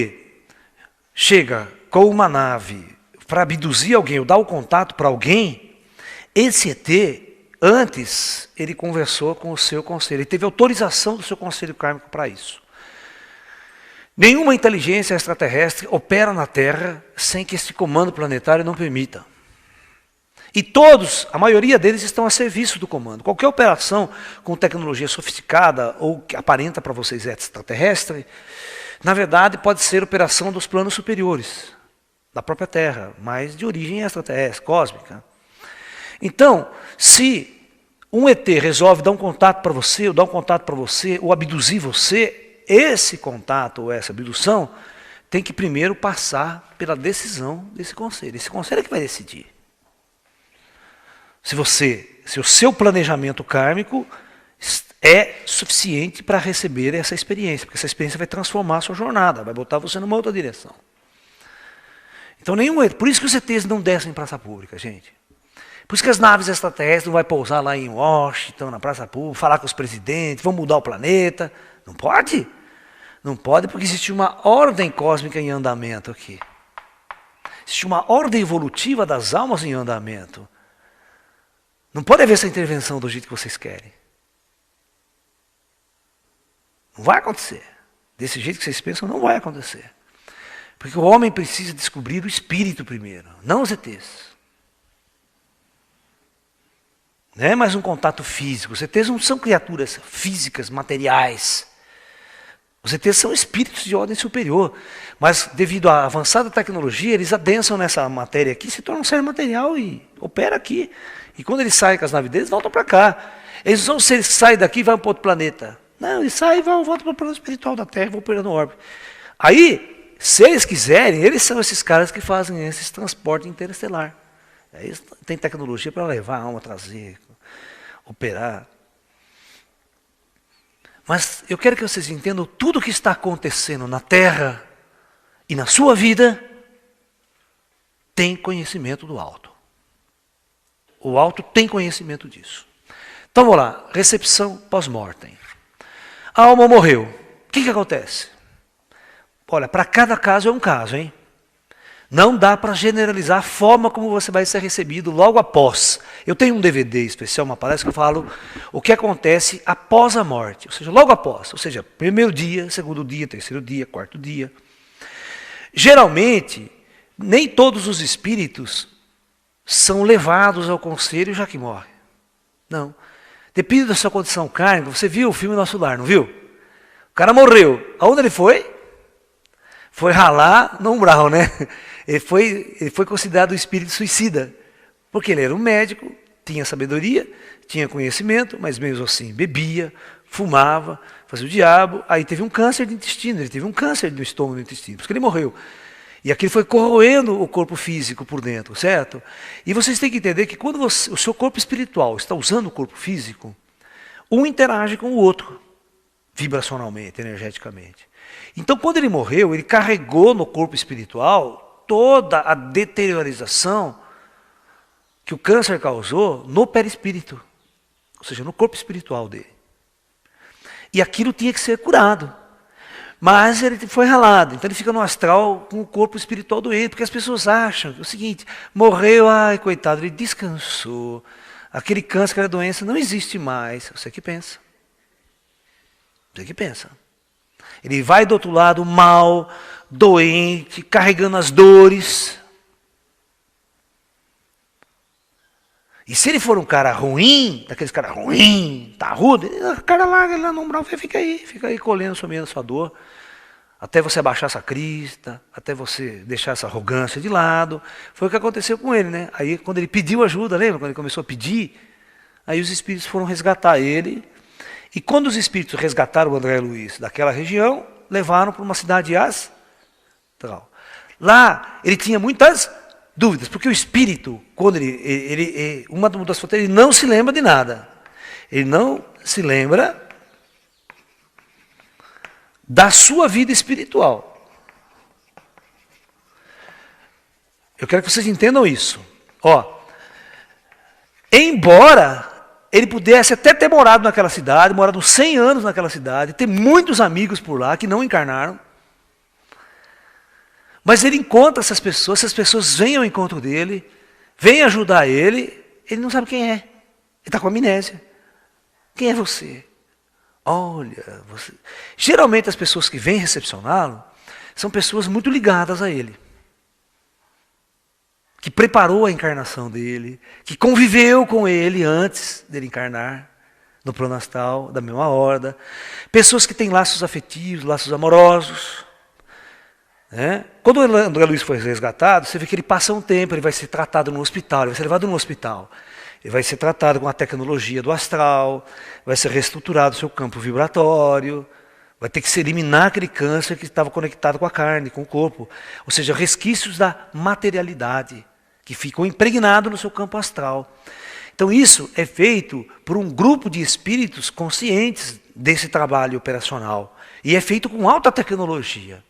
Speaker 1: chega com uma nave para abduzir alguém ou dar o contato para alguém, esse ET, antes, ele conversou com o seu conselho, ele teve autorização do seu conselho kármico para isso. Nenhuma inteligência extraterrestre opera na Terra sem que esse comando planetário não permita. E todos, a maioria deles estão a serviço do comando. Qualquer operação com tecnologia sofisticada ou que aparenta para vocês extraterrestre, na verdade pode ser operação dos planos superiores, da própria Terra, mas de origem extraterrestre, cósmica. Então, se um ET resolve dar um contato para você, ou dar um contato para você, ou abduzir você, esse contato ou essa abdução tem que primeiro passar pela decisão desse conselho. Esse conselho é que vai decidir. Se o seu planejamento kármico é suficiente para receber essa experiência, porque essa experiência vai transformar a sua jornada, vai botar você numa outra direção. Então, por isso que os ETs não descem em praça pública, gente. Por isso que as naves extraterrestres não vão pousar lá em Washington, na praça pública, falar com os presidentes, vão mudar o planeta. Não pode. Não pode porque existe uma ordem cósmica em andamento aqui. Existe uma ordem evolutiva das almas em andamento. Não pode haver essa intervenção do jeito que vocês querem. Não vai acontecer. Desse jeito que vocês pensam, não vai acontecer. Porque o homem precisa descobrir o espírito primeiro, não os ETs. Não é mais um contato físico. Os ETs não são criaturas físicas, materiais. Os ETs são espíritos de ordem superior. Mas devido à avançada tecnologia, eles adensam nessa matéria aqui, se tornam um ser material e opera aqui. E quando eles saem com as naves deles, voltam para cá. Eles não são seres que saem daqui e vão para outro planeta. Não, eles saem e voltam para o plano espiritual da Terra, vão operando no órbita. Aí, se eles quiserem, eles são esses caras que fazem esse transporte interestelar. Aí tem tecnologia para levar a alma, trazer, operar. Mas eu quero que vocês entendam tudo o que está acontecendo na Terra e na sua vida tem conhecimento do alto. O alto tem conhecimento disso. Então vamos lá, recepção pós-mortem. A alma morreu. O que acontece? Olha, para cada caso é um caso, hein? Não dá para generalizar a forma como você vai ser recebido logo após. Eu tenho um DVD especial, uma palestra que eu falo o que acontece após a morte. Ou seja, logo após. Ou seja, primeiro dia, segundo dia, terceiro dia, quarto dia. Geralmente, nem todos os espíritos são levados ao conselho já que morre. Não. Depende da sua condição kármica. Você viu o filme Nosso Lar, não viu? O cara morreu. Aonde ele foi? Foi ralar no umbral, né? Ele foi considerado um espírito suicida. Porque ele era um médico, tinha sabedoria, tinha conhecimento, mas mesmo assim bebia, fumava, fazia o diabo. Aí teve um câncer de intestino, ele teve um câncer do estômago e do intestino, por isso que ele morreu. E aquilo foi corroendo o corpo físico por dentro, certo? E vocês têm que entender que quando o seu corpo espiritual está usando o corpo físico, um interage com o outro, vibracionalmente, energeticamente. Então, quando ele morreu, ele carregou no corpo espiritual toda a deteriorização que o câncer causou no perispírito, ou seja, no corpo espiritual dele. E aquilo tinha que ser curado. Mas ele foi ralado, então ele fica no astral com o corpo espiritual doente, porque as pessoas acham que é o seguinte, morreu, ai coitado, ele descansou, aquele câncer, aquela doença não existe mais. Você que pensa. Você que pensa. Ele vai do outro lado mal, doente, carregando as dores. E se ele for um cara ruim, daqueles caras ruim, tá rude, o cara larga ele lá no umbral, fica aí colhendo a sua dor, até você abaixar essa crista, até você deixar essa arrogância de lado. Foi o que aconteceu com ele, né? Aí quando ele pediu ajuda, lembra? Quando ele começou a pedir, aí os espíritos foram resgatar ele. E quando os espíritos resgataram o André Luiz daquela região, levaram para uma cidade astral. Lá ele tinha muitas dúvidas, porque o espírito, quando uma das fronteiras, ele não se lembra de nada. Ele não se lembra da sua vida espiritual. Eu quero que vocês entendam isso. Ó, embora ele pudesse até ter morado naquela cidade, morado 100 anos naquela cidade, ter muitos amigos por lá que não encarnaram, mas ele encontra essas pessoas vêm ao encontro dele, vêm ajudar ele não sabe quem é. Ele está com amnésia. Quem é você? Olha, você... Geralmente as pessoas que vêm recepcioná-lo são pessoas muito ligadas a ele. que preparou a encarnação dele, que conviveu com ele antes dele encarnar no plano astral, da mesma horda. Pessoas que têm laços afetivos, laços amorosos. Né? Quando o André Luiz foi resgatado, você vê que ele passa um tempo, ele vai ser tratado no hospital, ele vai ser levado no hospital. Ele vai ser tratado com a tecnologia do astral, vai ser reestruturado o seu campo vibratório, vai ter que se eliminar aquele câncer que estava conectado com a carne, com o corpo. Ou seja, resquícios da materialidade, que ficam impregnados no seu campo astral. Então isso é feito por um grupo de espíritos conscientes desse trabalho operacional. E é feito com alta tecnologia.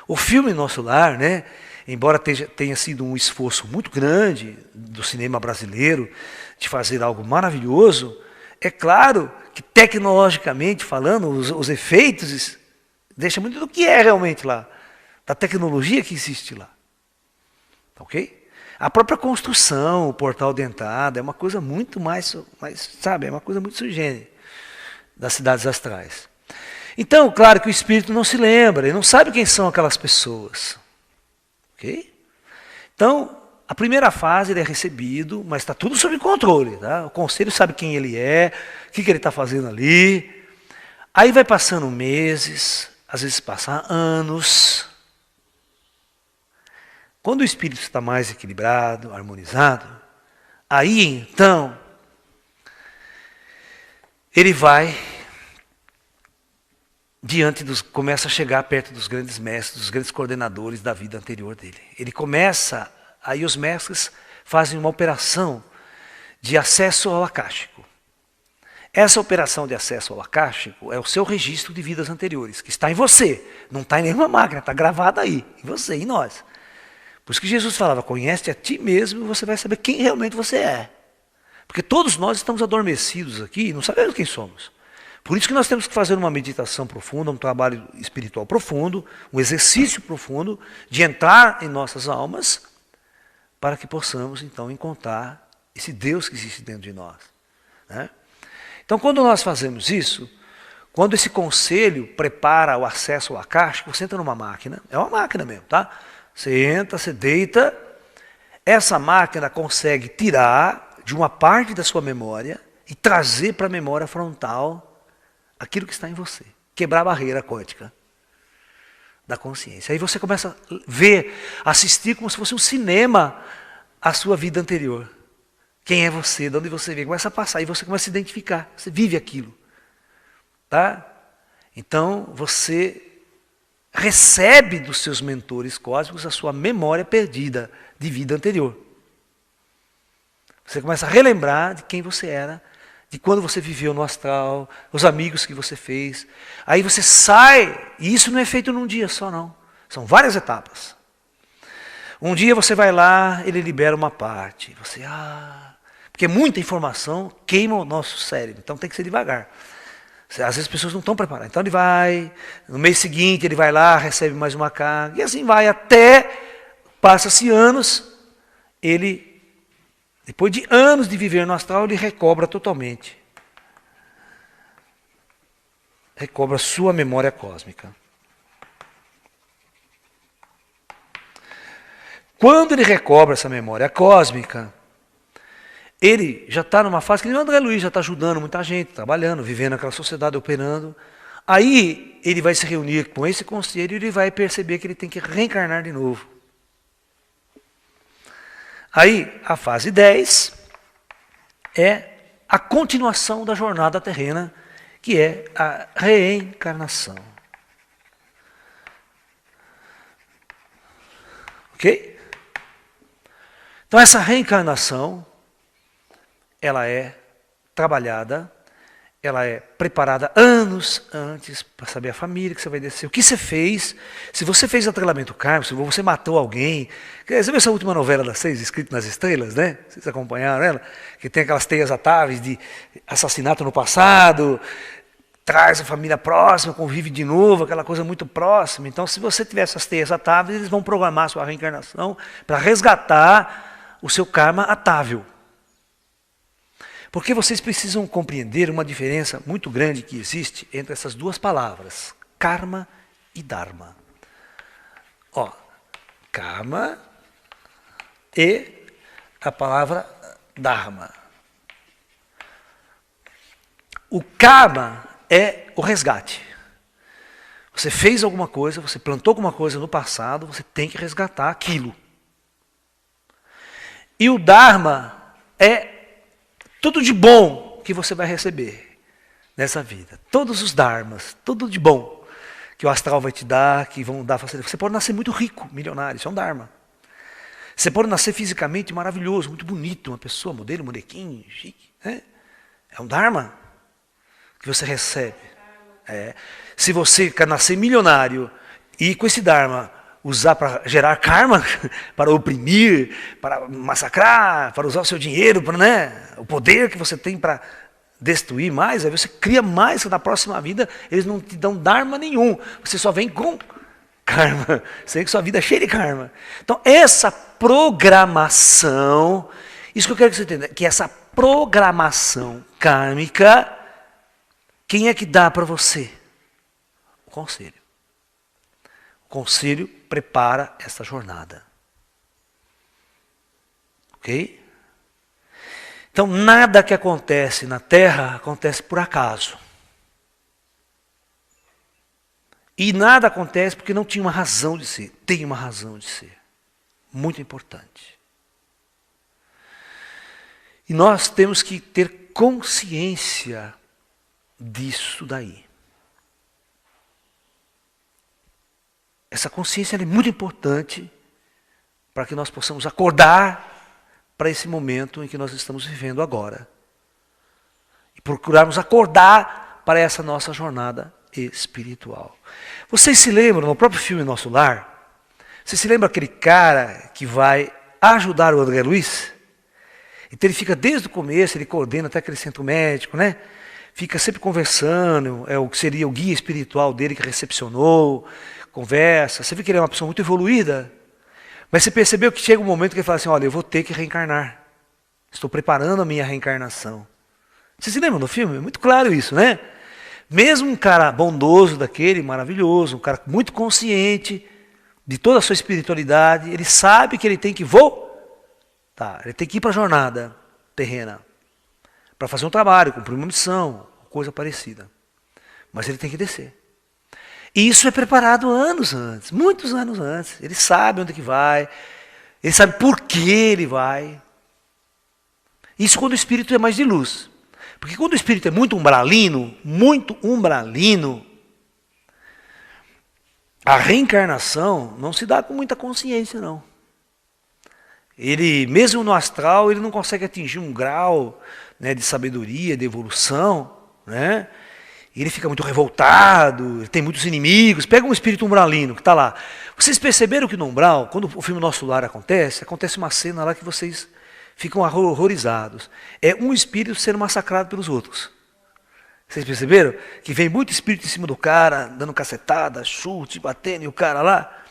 Speaker 1: O filme Nosso Lar, né, embora tenha sido um esforço muito grande do cinema brasileiro de fazer algo maravilhoso, é claro que tecnologicamente falando, os efeitos deixam muito do que é realmente lá, da tecnologia que existe lá. Ok? A própria construção, o portal dentado, é uma coisa muito mais sabe, é uma coisa muito sui generis das cidades astrais. Então, claro que o espírito não se lembra, ele não sabe quem são aquelas pessoas. Ok? Então, a primeira fase ele é recebido, mas está tudo sob controle. Tá? O conselho sabe quem ele é, o que ele está fazendo ali. Aí vai passando meses, às vezes passa anos. Quando o espírito está mais equilibrado, harmonizado, aí então, ele vai começa a chegar perto dos grandes mestres, dos grandes coordenadores da vida anterior dele. Ele começa, aí os mestres fazem uma operação de acesso ao akáshico. Essa operação de acesso ao akáshico é o seu registro de vidas anteriores, que está em você, não está em nenhuma máquina, está gravado aí, em você, em nós. Por isso que Jesus falava, conhece a ti mesmo e você vai saber quem realmente você é. Porque todos nós estamos adormecidos aqui e não sabemos quem somos. Por isso que nós temos que fazer uma meditação profunda, um trabalho espiritual profundo, um exercício profundo de entrar em nossas almas para que possamos então encontrar esse Deus que existe dentro de nós. Né? Então quando nós fazemos isso, quando esse conselho prepara o acesso ao akáshico, você entra numa máquina, é uma máquina mesmo, tá? Você entra, você deita, essa máquina consegue tirar de uma parte da sua memória e trazer para a memória frontal aquilo que está em você. Quebrar a barreira quântica da consciência. Aí você começa a ver, assistir como se fosse um cinema a sua vida anterior. Quem é você, de onde você veio, começa a passar, e você começa a se identificar, você vive aquilo. Tá? Então você recebe dos seus mentores cósmicos a sua memória perdida de vida anterior. Você começa a relembrar de quem você era, de quando você viveu no astral, os amigos que você fez. Aí você sai, e isso não é feito num dia só não, são várias etapas. Um dia você vai lá, ele libera uma parte, você, porque muita informação queima o nosso cérebro, então tem que ser devagar. Às vezes as pessoas não estão preparadas, então ele vai, no mês seguinte ele vai lá, recebe mais uma carga, e assim vai até, passa-se anos, ele... Depois de anos de viver no astral, ele recobra totalmente. Recobra sua memória cósmica. Quando ele recobra essa memória cósmica, ele já está numa fase que nem o André Luiz já está ajudando muita gente, trabalhando, vivendo aquela sociedade, operando. Aí ele vai se reunir com esse conselho e ele vai perceber que ele tem que reencarnar de novo. Aí, a fase 10 é a continuação da jornada terrena, que é a reencarnação. Ok? Então, essa reencarnação, ela é trabalhada, ela é preparada anos antes para saber a família que você vai descer, o que você fez, se você fez atrelamento kármico, se você matou alguém. Você viu essa última novela das 6, Escrito nas Estrelas, né? Vocês acompanharam ela? Que tem aquelas teias atáveis de assassinato no passado, traz a família próxima, convive de novo, aquela coisa muito próxima. Então, se você tiver essas teias atáveis, eles vão programar a sua reencarnação para resgatar o seu karma atável. Porque vocês precisam compreender uma diferença muito grande que existe entre essas duas palavras, karma e dharma. Karma e a palavra dharma. O karma é o resgate. Você fez alguma coisa, você plantou alguma coisa no passado, você tem que resgatar aquilo. E o dharma é tudo de bom que você vai receber nessa vida. Todos os dharmas, tudo de bom que o astral vai te dar, que vão dar facilidade. Você pode nascer muito rico, milionário, isso é um dharma. Você pode nascer fisicamente maravilhoso, muito bonito, uma pessoa, modelo, molequinho, chique. Né? É um dharma que você recebe. Se você quer nascer milionário e com esse dharma usar para gerar karma, para oprimir, para massacrar, para usar o seu dinheiro, para, né, o poder que você tem para destruir mais, aí você cria mais, que na próxima vida eles não te dão dharma nenhum. Você só vem com karma. Você vem com sua vida cheia de karma. Então, essa programação, isso que eu quero que você entenda, que essa programação kármica, quem é que dá para você? O conselho. O conselho prepara essa jornada. Ok? Então, nada que acontece na Terra acontece por acaso. E nada acontece porque não tinha uma razão de ser. Tem uma razão de ser. Muito importante. E nós temos que ter consciência disso daí. Essa consciência é muito importante para que nós possamos acordar para esse momento em que nós estamos vivendo agora. E procurarmos acordar para essa nossa jornada espiritual. Vocês se lembram, no próprio filme Nosso Lar, você se lembra aquele cara que vai ajudar o André Luiz? Então ele fica desde o começo, ele coordena até aquele centro médico, né? Fica sempre conversando, é o que seria o guia espiritual dele que recepcionou, conversa. Você vê que ele é uma pessoa muito evoluída, mas você percebeu que chega um momento que ele fala assim, olha, eu vou ter que reencarnar. Estou preparando a minha reencarnação. Você se lembra do filme? É muito claro isso, né? Mesmo um cara bondoso daquele, maravilhoso, um cara muito consciente de toda a sua espiritualidade, ele sabe que ele tem que voltar, ele tem que ir para a jornada terrena, para fazer um trabalho, cumprir uma missão, coisa parecida. Mas ele tem que descer. E isso é preparado anos antes, muitos anos antes. Ele sabe onde que vai, ele sabe por que ele vai. Isso quando o espírito é mais de luz. Porque quando o espírito é muito umbralino, a reencarnação não se dá com muita consciência, não. Ele, mesmo no astral, ele não consegue atingir um grau, né, de sabedoria, de evolução, né? Ele fica muito revoltado, ele tem muitos inimigos. Pega um espírito umbralino que está lá. Vocês perceberam que no umbral, quando o filme Nosso Lar acontece uma cena lá que vocês ficam horrorizados. É um espírito sendo massacrado pelos outros. Vocês perceberam? Que vem muito espírito em cima do cara, dando cacetada, chute, batendo, e o cara lá.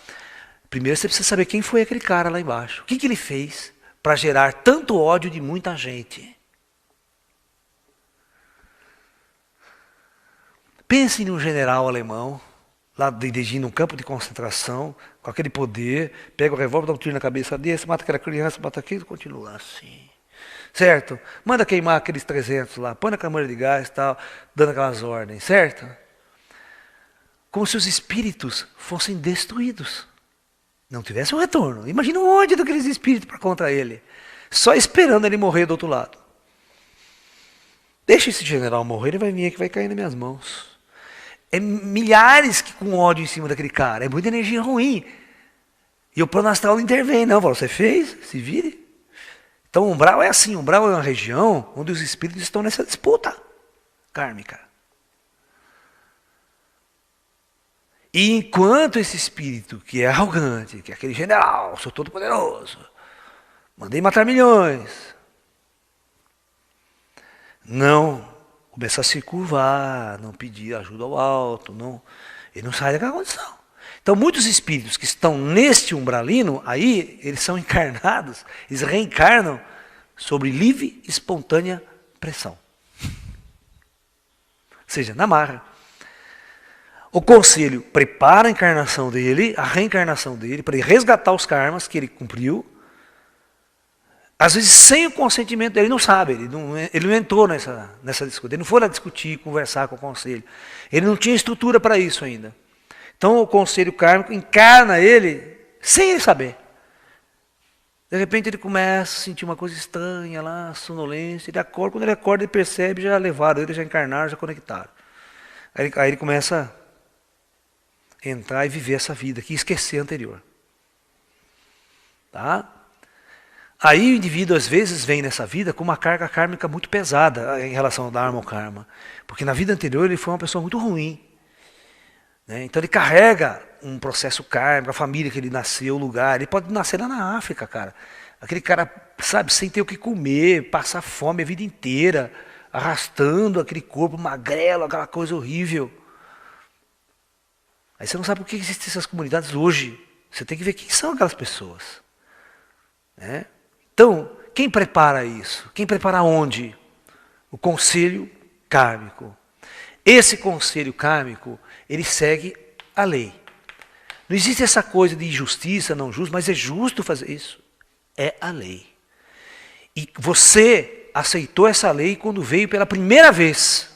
Speaker 1: Primeiro você precisa saber quem foi aquele cara lá embaixo. O que ele fez para gerar tanto ódio de muita gente. Pense num general alemão, lá dirigindo um campo de concentração, com aquele poder, pega o revólver, dá um tiro na cabeça desse, mata aquela criança, mata aquilo, continua assim. Certo? Manda queimar aqueles 300 lá, põe na câmara de gás e tal, dando aquelas ordens, certo? Como se os espíritos fossem destruídos. Não tivesse um retorno. Imagina o ódio daqueles espíritos para contra ele. Só esperando ele morrer do outro lado. Deixa esse general morrer, ele vai vir aqui, vai cair nas minhas mãos. É milhares que com ódio em cima daquele cara. É muita energia ruim. E o plano astral não intervém, não. Fala, você fez? Se vire. Então o umbral é assim. O umbral é uma região onde os espíritos estão nessa disputa kármica. E enquanto esse espírito, que é arrogante, que é aquele general, sou todo poderoso, mandei matar milhões, não começa a se curvar, não pedir ajuda ao alto, ele não sai daquela condição. Então muitos espíritos que estão neste umbralino, aí eles são encarnados, eles reencarnam sobre livre e espontânea pressão. Ou seja, na marra. O conselho prepara a encarnação dele, a reencarnação dele, para ele resgatar os karmas que ele cumpriu, Às vezes sem o consentimento dele, ele não sabe, ele não entrou nessa discussão, ele não foi lá discutir, conversar com o conselho. Ele não tinha estrutura para isso ainda. Então o conselho kármico encarna ele sem ele saber. De repente ele começa a sentir uma coisa estranha lá, sonolência, ele acorda, quando ele acorda ele percebe, já levaram ele, já encarnaram, já conectaram. Aí ele começa a entrar e viver essa vida aqui, esquecer a anterior. Tá? Aí o indivíduo às vezes vem nessa vida com uma carga kármica muito pesada em relação ao dharma ou karma. Porque na vida anterior ele foi uma pessoa muito ruim. Né? Então ele carrega um processo kármico, a família que ele nasceu, o lugar. Ele pode nascer lá na África, cara. Aquele cara, sabe, sem ter o que comer, passar fome a vida inteira, arrastando aquele corpo magrelo, aquela coisa horrível. Aí você não sabe por que existem essas comunidades hoje. Você tem que ver quem são aquelas pessoas. Né? Então, quem prepara isso? Quem prepara onde? O conselho kármico. Esse conselho kármico, ele segue a lei. Não existe essa coisa de injustiça, não justo, mas é justo fazer isso. É a lei. E você aceitou essa lei quando veio pela primeira vez.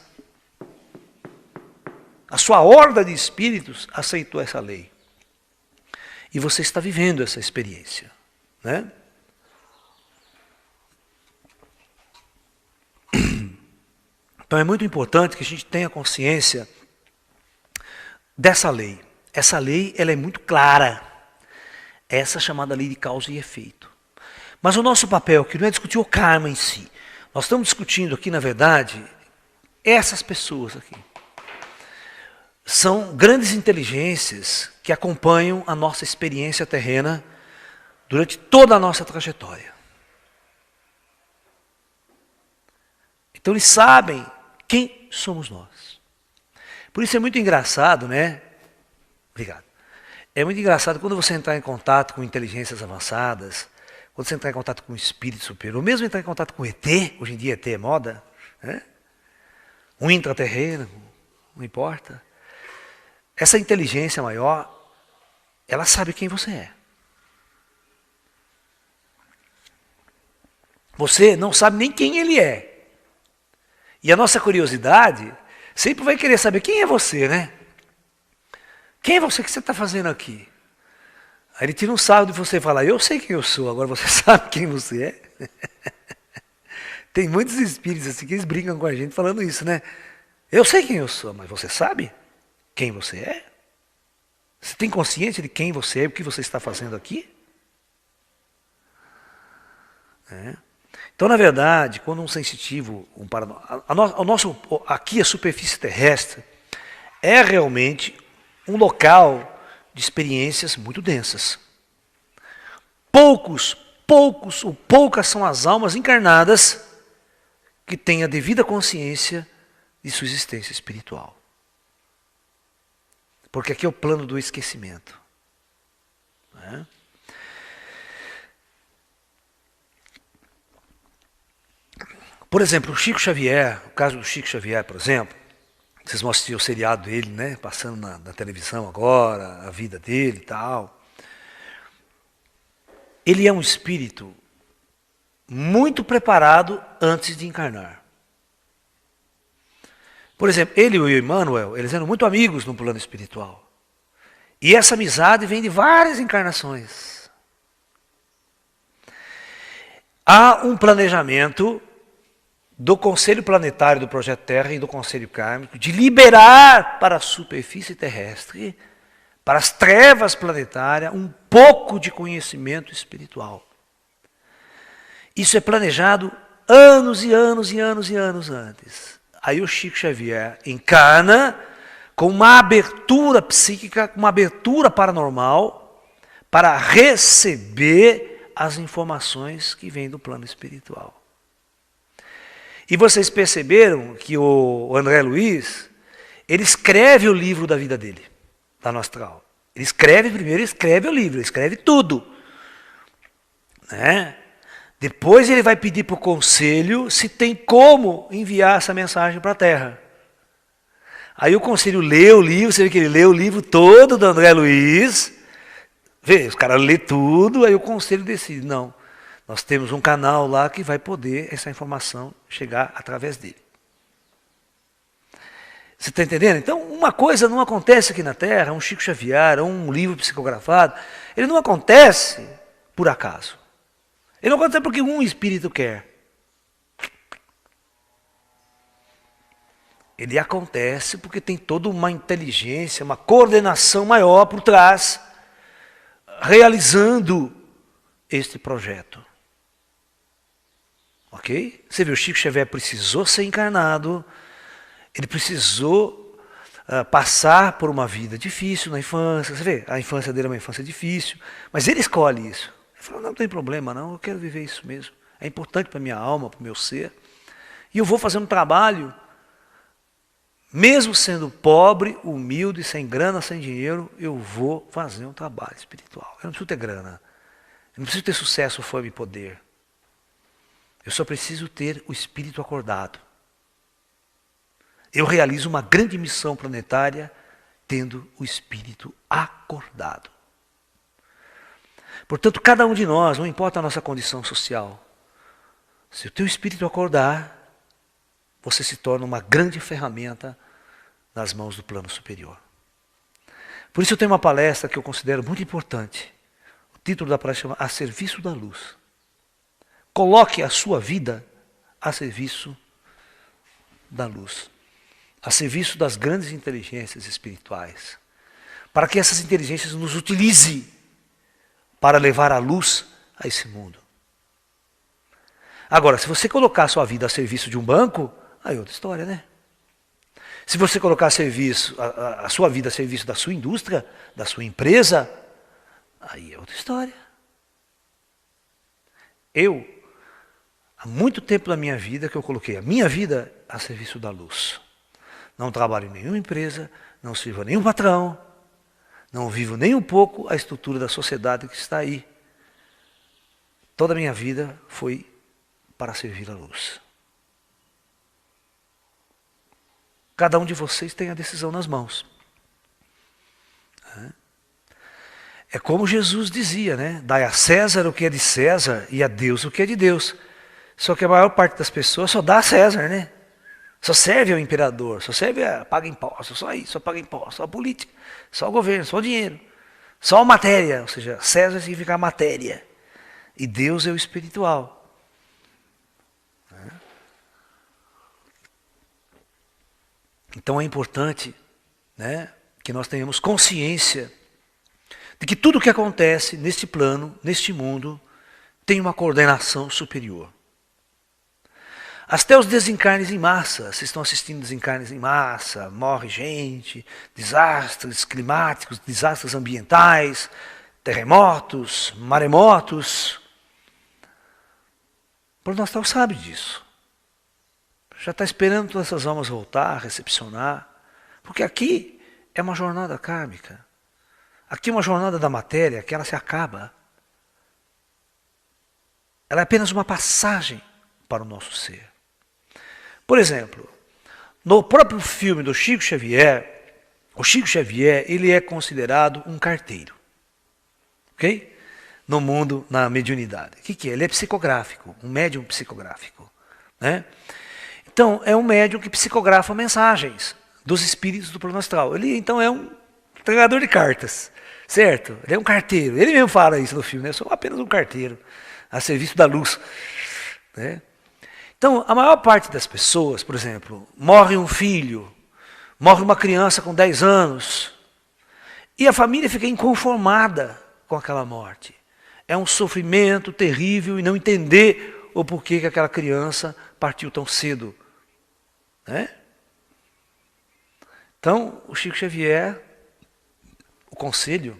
Speaker 1: A sua horda de espíritos aceitou essa lei. E você está vivendo essa experiência. Né? Então é muito importante que a gente tenha consciência dessa lei. Essa lei ela é muito clara. Essa chamada lei de causa e efeito. Mas o nosso papel aqui não é discutir o karma em si. Nós estamos discutindo aqui, na verdade, essas pessoas aqui. São grandes inteligências que acompanham a nossa experiência terrena durante toda a nossa trajetória. Então eles sabem quem somos nós. Por isso é muito engraçado, né? Obrigado. É muito engraçado quando você entrar em contato com inteligências avançadas, quando você entrar em contato com o espírito superior, ou mesmo entrar em contato com o ET, hoje em dia ET é moda, né? Um intraterreno, não importa. Essa inteligência maior, ela sabe quem você é. Você não sabe nem quem ele é. E a nossa curiosidade sempre vai querer saber quem é você, né? Quem é você que você está fazendo aqui? Aí ele tira um sarro de você e fala, eu sei quem eu sou, agora você sabe quem você é? Tem muitos espíritos assim que eles brincam com a gente falando isso, né? Eu sei quem eu sou, mas você sabe quem você é? Você tem consciência de quem você é e o que você está fazendo aqui? É. Então, na verdade, quando um sensitivo, aqui a superfície terrestre é realmente um local de experiências muito densas. Poucas são as almas encarnadas que têm a devida consciência de sua existência espiritual. Porque aqui é o plano do esquecimento. Né? Por exemplo, o Chico Xavier, o caso do Chico Xavier, por exemplo, vocês vão assistir o seriado dele, né, passando na televisão agora, a vida dele e tal. Ele é um espírito muito preparado antes de encarnar. Por exemplo, ele e o Emmanuel, eles eram muito amigos no plano espiritual. E essa amizade vem de várias encarnações. Há um planejamento do Conselho Planetário do Projeto Terra e do Conselho Kármico de liberar para a superfície terrestre, para as trevas planetárias, um pouco de conhecimento espiritual. Isso é planejado anos e anos e anos e anos antes. Aí o Chico Xavier encarna com uma abertura psíquica, uma abertura paranormal, para receber as informações que vêm do plano espiritual. E vocês perceberam que o André Luiz, ele escreve o livro da vida dele, lá no astral. Ele escreve primeiro, ele escreve o livro, ele escreve tudo. Né? Depois ele vai pedir para o conselho se tem como enviar essa mensagem para a Terra. Aí o conselho lê o livro, você vê que ele lê o livro todo do André Luiz. Vê, os caras lê tudo, aí o conselho decide, não, Nós temos um canal lá que vai poder essa informação chegar através dele. Você está entendendo? Então, uma coisa não acontece aqui na Terra, um Chico Xavier, um livro psicografado, ele não acontece por acaso. Ele não acontece porque um espírito quer. Ele acontece porque tem toda uma inteligência, uma coordenação maior por trás, realizando este projeto. Ok? Você viu, o Chico Xavier precisou ser encarnado, ele precisou passar por uma vida difícil na infância. Você vê, a infância dele é uma infância difícil, mas ele escolhe isso. Ele falou, não tem problema não, eu quero viver isso mesmo. É importante para a minha alma, para o meu ser. E eu vou fazer um trabalho, mesmo sendo pobre, humilde, sem grana, sem dinheiro, eu vou fazer um trabalho espiritual. Eu não preciso ter grana, eu não preciso ter sucesso, fama e poder. Eu só preciso ter o espírito acordado. Eu realizo uma grande missão planetária tendo o espírito acordado. Portanto, cada um de nós, não importa a nossa condição social, se o teu espírito acordar, você se torna uma grande ferramenta nas mãos do plano superior. Por isso eu tenho uma palestra que eu considero muito importante. O título da palestra chama A Serviço da Luz. Coloque a sua vida a serviço da luz, a serviço das grandes inteligências espirituais, para que essas inteligências nos utilizem para levar a luz a esse mundo. Agora, se você colocar a sua vida a serviço de um banco, aí é outra história, né? Se você colocar a sua vida a serviço da sua indústria, da sua empresa, aí é outra história. Eu, há muito tempo na minha vida que eu coloquei a minha vida a serviço da luz. Não trabalho em nenhuma empresa, não sirvo a nenhum patrão, não vivo nem um pouco a estrutura da sociedade que está aí. Toda a minha vida foi para servir a luz. Cada um de vocês tem a decisão nas mãos. É como Jesus dizia, né? Dai a César o que é de César e a Deus o que é de Deus. Só que a maior parte das pessoas só dá a César, né? Só serve ao imperador, só serve a paga impostos, só isso, só paga impostos, só a política, só o governo, só o dinheiro, só a matéria, ou seja, César significa a matéria e Deus é o espiritual. Então é importante, né, que nós tenhamos consciência de que tudo o que acontece neste plano, neste mundo, tem uma coordenação superior. Até os desencarnes em massa, vocês estão assistindo desencarnes em massa, morre gente, desastres climáticos, desastres ambientais, terremotos, maremotos. O plano astral sabe disso. Já está esperando todas essas almas voltar, recepcionar. Porque aqui é uma jornada kármica. Aqui é uma jornada da matéria que ela se acaba. Ela é apenas uma passagem para o nosso ser. Por exemplo, no próprio filme do Chico Xavier, o Chico Xavier ele é considerado um carteiro. Ok? No mundo, na mediunidade. O que é? Ele é psicográfico, um médium psicográfico. Né? Então, é um médium que psicografa mensagens dos espíritos do plano astral. Ele, então, é um entregador de cartas, certo? Ele é um carteiro. Ele mesmo fala isso no filme, né? Eu sou apenas um carteiro, a serviço da luz. Né? Então, a maior parte das pessoas, por exemplo, morre um filho, morre uma criança com 10 anos, e a família fica inconformada com aquela morte. É um sofrimento terrível e não entender o porquê que aquela criança partiu tão cedo. Né? Então, o Chico Xavier, o conselho,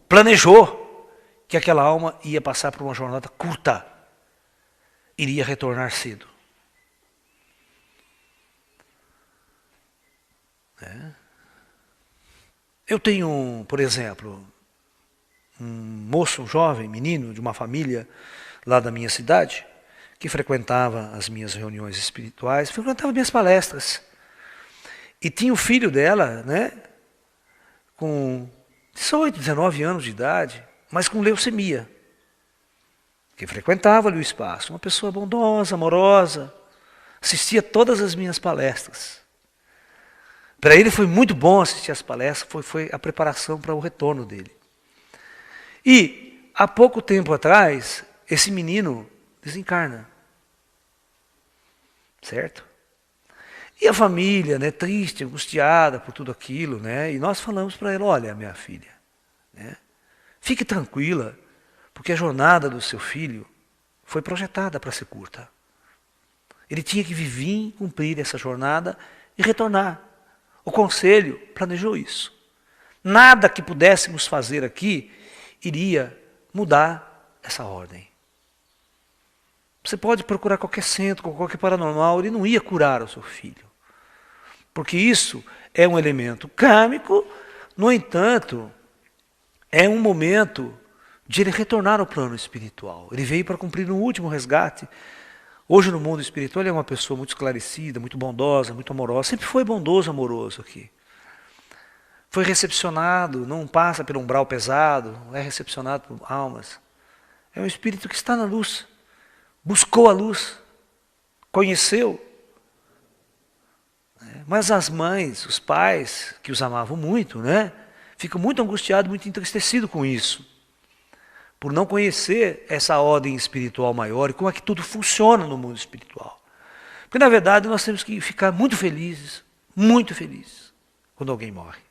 Speaker 1: planejou que aquela alma ia passar por uma jornada curta, iria retornar cedo. Eu tenho, por exemplo, um moço, um jovem, menino de uma família lá da minha cidade, que frequentava as minhas reuniões espirituais, frequentava minhas palestras. E tinha o filho dela, né, com 18, 19 anos de idade, mas com leucemia. que frequentava ali o espaço, uma pessoa bondosa, amorosa, assistia todas as minhas palestras. Para ele foi muito bom assistir as palestras, foi a preparação para o retorno dele. E, há pouco tempo atrás, esse menino desencarna. Certo? E a família, né, triste, angustiada por tudo aquilo, né, e nós falamos para ela, olha, minha filha, né, fique tranquila, porque a jornada do seu filho foi projetada para ser curta. Ele tinha que vir, cumprir essa jornada e retornar. O conselho planejou isso. Nada que pudéssemos fazer aqui iria mudar essa ordem. Você pode procurar qualquer centro, qualquer paranormal, ele não ia curar o seu filho. Porque isso é um elemento kármico, no entanto, é um momento de ele retornar ao plano espiritual. Ele veio para cumprir um último resgate. Hoje no mundo espiritual ele é uma pessoa muito esclarecida, muito bondosa, muito amorosa. Sempre foi bondoso, amoroso aqui. Foi recepcionado, não passa pelo umbral pesado, é recepcionado por almas. É um espírito que está na luz. Buscou a luz, conheceu. Mas as mães, os pais, que os amavam muito, né, ficam muito angustiados, muito entristecidos com isso. Por não conhecer essa ordem espiritual maior e como é que tudo funciona no mundo espiritual. Porque, na verdade, nós temos que ficar muito felizes, quando alguém morre.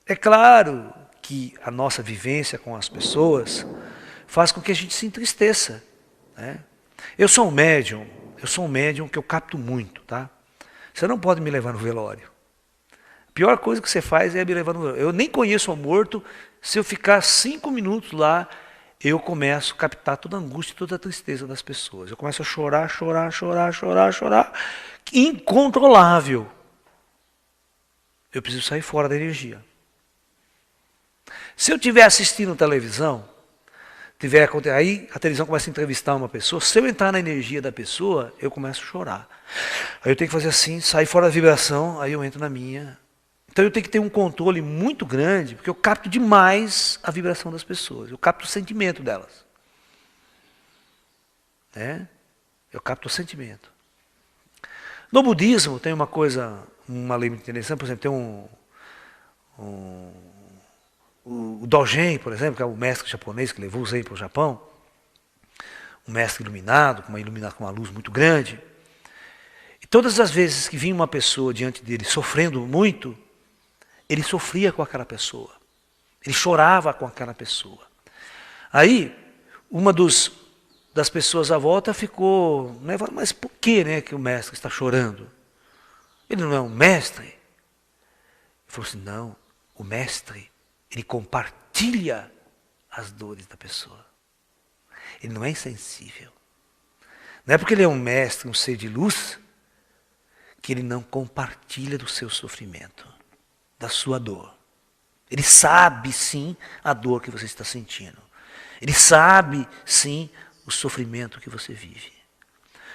Speaker 1: É claro que a nossa vivência com as pessoas faz com que a gente se entristeça. Né? Eu sou um médium que eu capto muito, tá? Você não pode me levar no velório. A pior coisa que você faz é me levar no velório. Eu nem conheço o morto, se eu ficar 5 minutos lá, eu começo a captar toda a angústia e toda a tristeza das pessoas. Eu começo a chorar, incontrolável. Eu preciso sair fora da energia. Se eu estiver assistindo televisão, aí a televisão começa a entrevistar uma pessoa, se eu entrar na energia da pessoa, eu começo a chorar. Aí eu tenho que fazer assim, sair fora da vibração, aí eu entro na minha. Então eu tenho que ter um controle muito grande, porque eu capto demais a vibração das pessoas, eu capto o sentimento delas. Né? Eu capto o sentimento. No budismo tem uma lei muito interessante, por exemplo, tem o Dogen, por exemplo, que é o mestre japonês que levou o Zen para o Japão, um mestre iluminado, com uma luz muito grande. E todas as vezes que vinha uma pessoa diante dele sofrendo muito, ele sofria com aquela pessoa. Ele chorava com aquela pessoa. Aí, uma das pessoas à volta ficou, né, mas por que, né, que o mestre está chorando? Ele não é um mestre? Ele falou assim, não, o mestre, ele compartilha as dores da pessoa. Ele não é insensível. Não é porque ele é um mestre, um ser de luz, que ele não compartilha do seu sofrimento, da sua dor. Ele sabe, sim, a dor que você está sentindo. Ele sabe, sim, o sofrimento que você vive.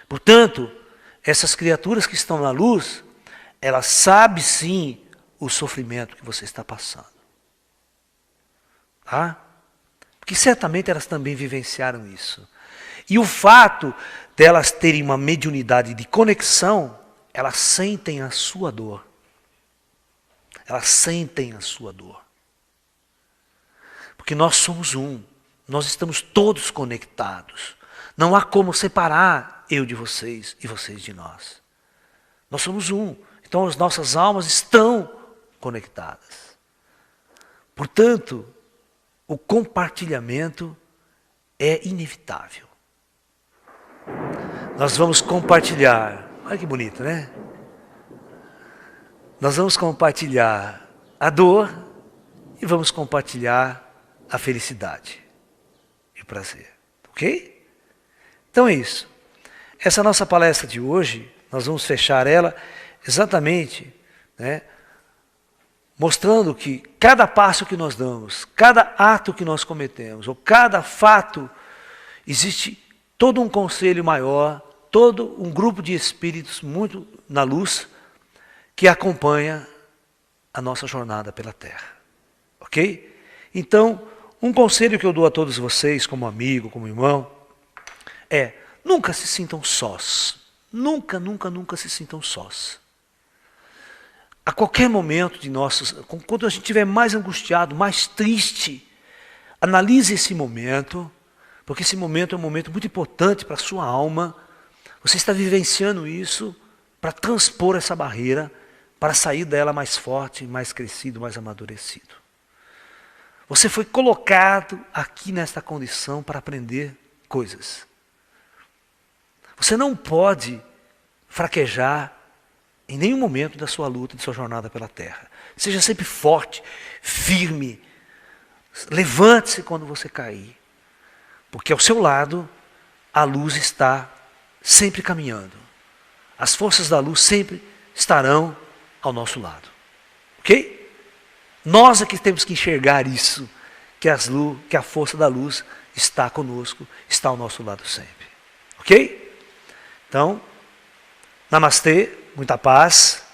Speaker 1: Portanto, essas criaturas que estão na luz, elas sabem, sim, o sofrimento que você está passando. Tá? Porque certamente elas também vivenciaram isso. E o fato delas terem uma mediunidade de conexão, elas sentem a sua dor. Elas sentem a sua dor. Porque nós somos um. Nós estamos todos conectados. Não há como separar eu de vocês e vocês de nós. Nós somos um. Então as nossas almas estão conectadas. Portanto, o compartilhamento é inevitável. Nós vamos compartilhar. Olha que bonito, né? Nós vamos compartilhar a dor e vamos compartilhar a felicidade e o prazer. Ok? Então é isso. Essa nossa palestra de hoje, nós vamos fechar ela exatamente, né, mostrando que cada passo que nós damos, cada ato que nós cometemos, ou cada fato, existe todo um conselho maior, todo um grupo de espíritos muito na luz, que acompanha a nossa jornada pela Terra. Ok? Então, um conselho que eu dou a todos vocês, como amigo, como irmão, é: nunca se sintam sós. Nunca, nunca, nunca se sintam sós. A qualquer momento de nossos, quando a gente estiver mais angustiado, mais triste, analise esse momento, porque esse momento é um momento muito importante para a sua alma. Você está vivenciando isso para transpor essa barreira, para sair dela mais forte, mais crescido, mais amadurecido. Você foi colocado aqui nesta condição para aprender coisas. Você não pode fraquejar em nenhum momento da sua luta, da sua jornada pela terra. Seja sempre forte, firme. Levante-se quando você cair. Porque ao seu lado, a luz está sempre caminhando. As forças da luz sempre estarão ao nosso lado. Ok? Nós é que temos que enxergar isso, que a força da luz está conosco, está ao nosso lado sempre. Ok? Então, namastê, muita paz.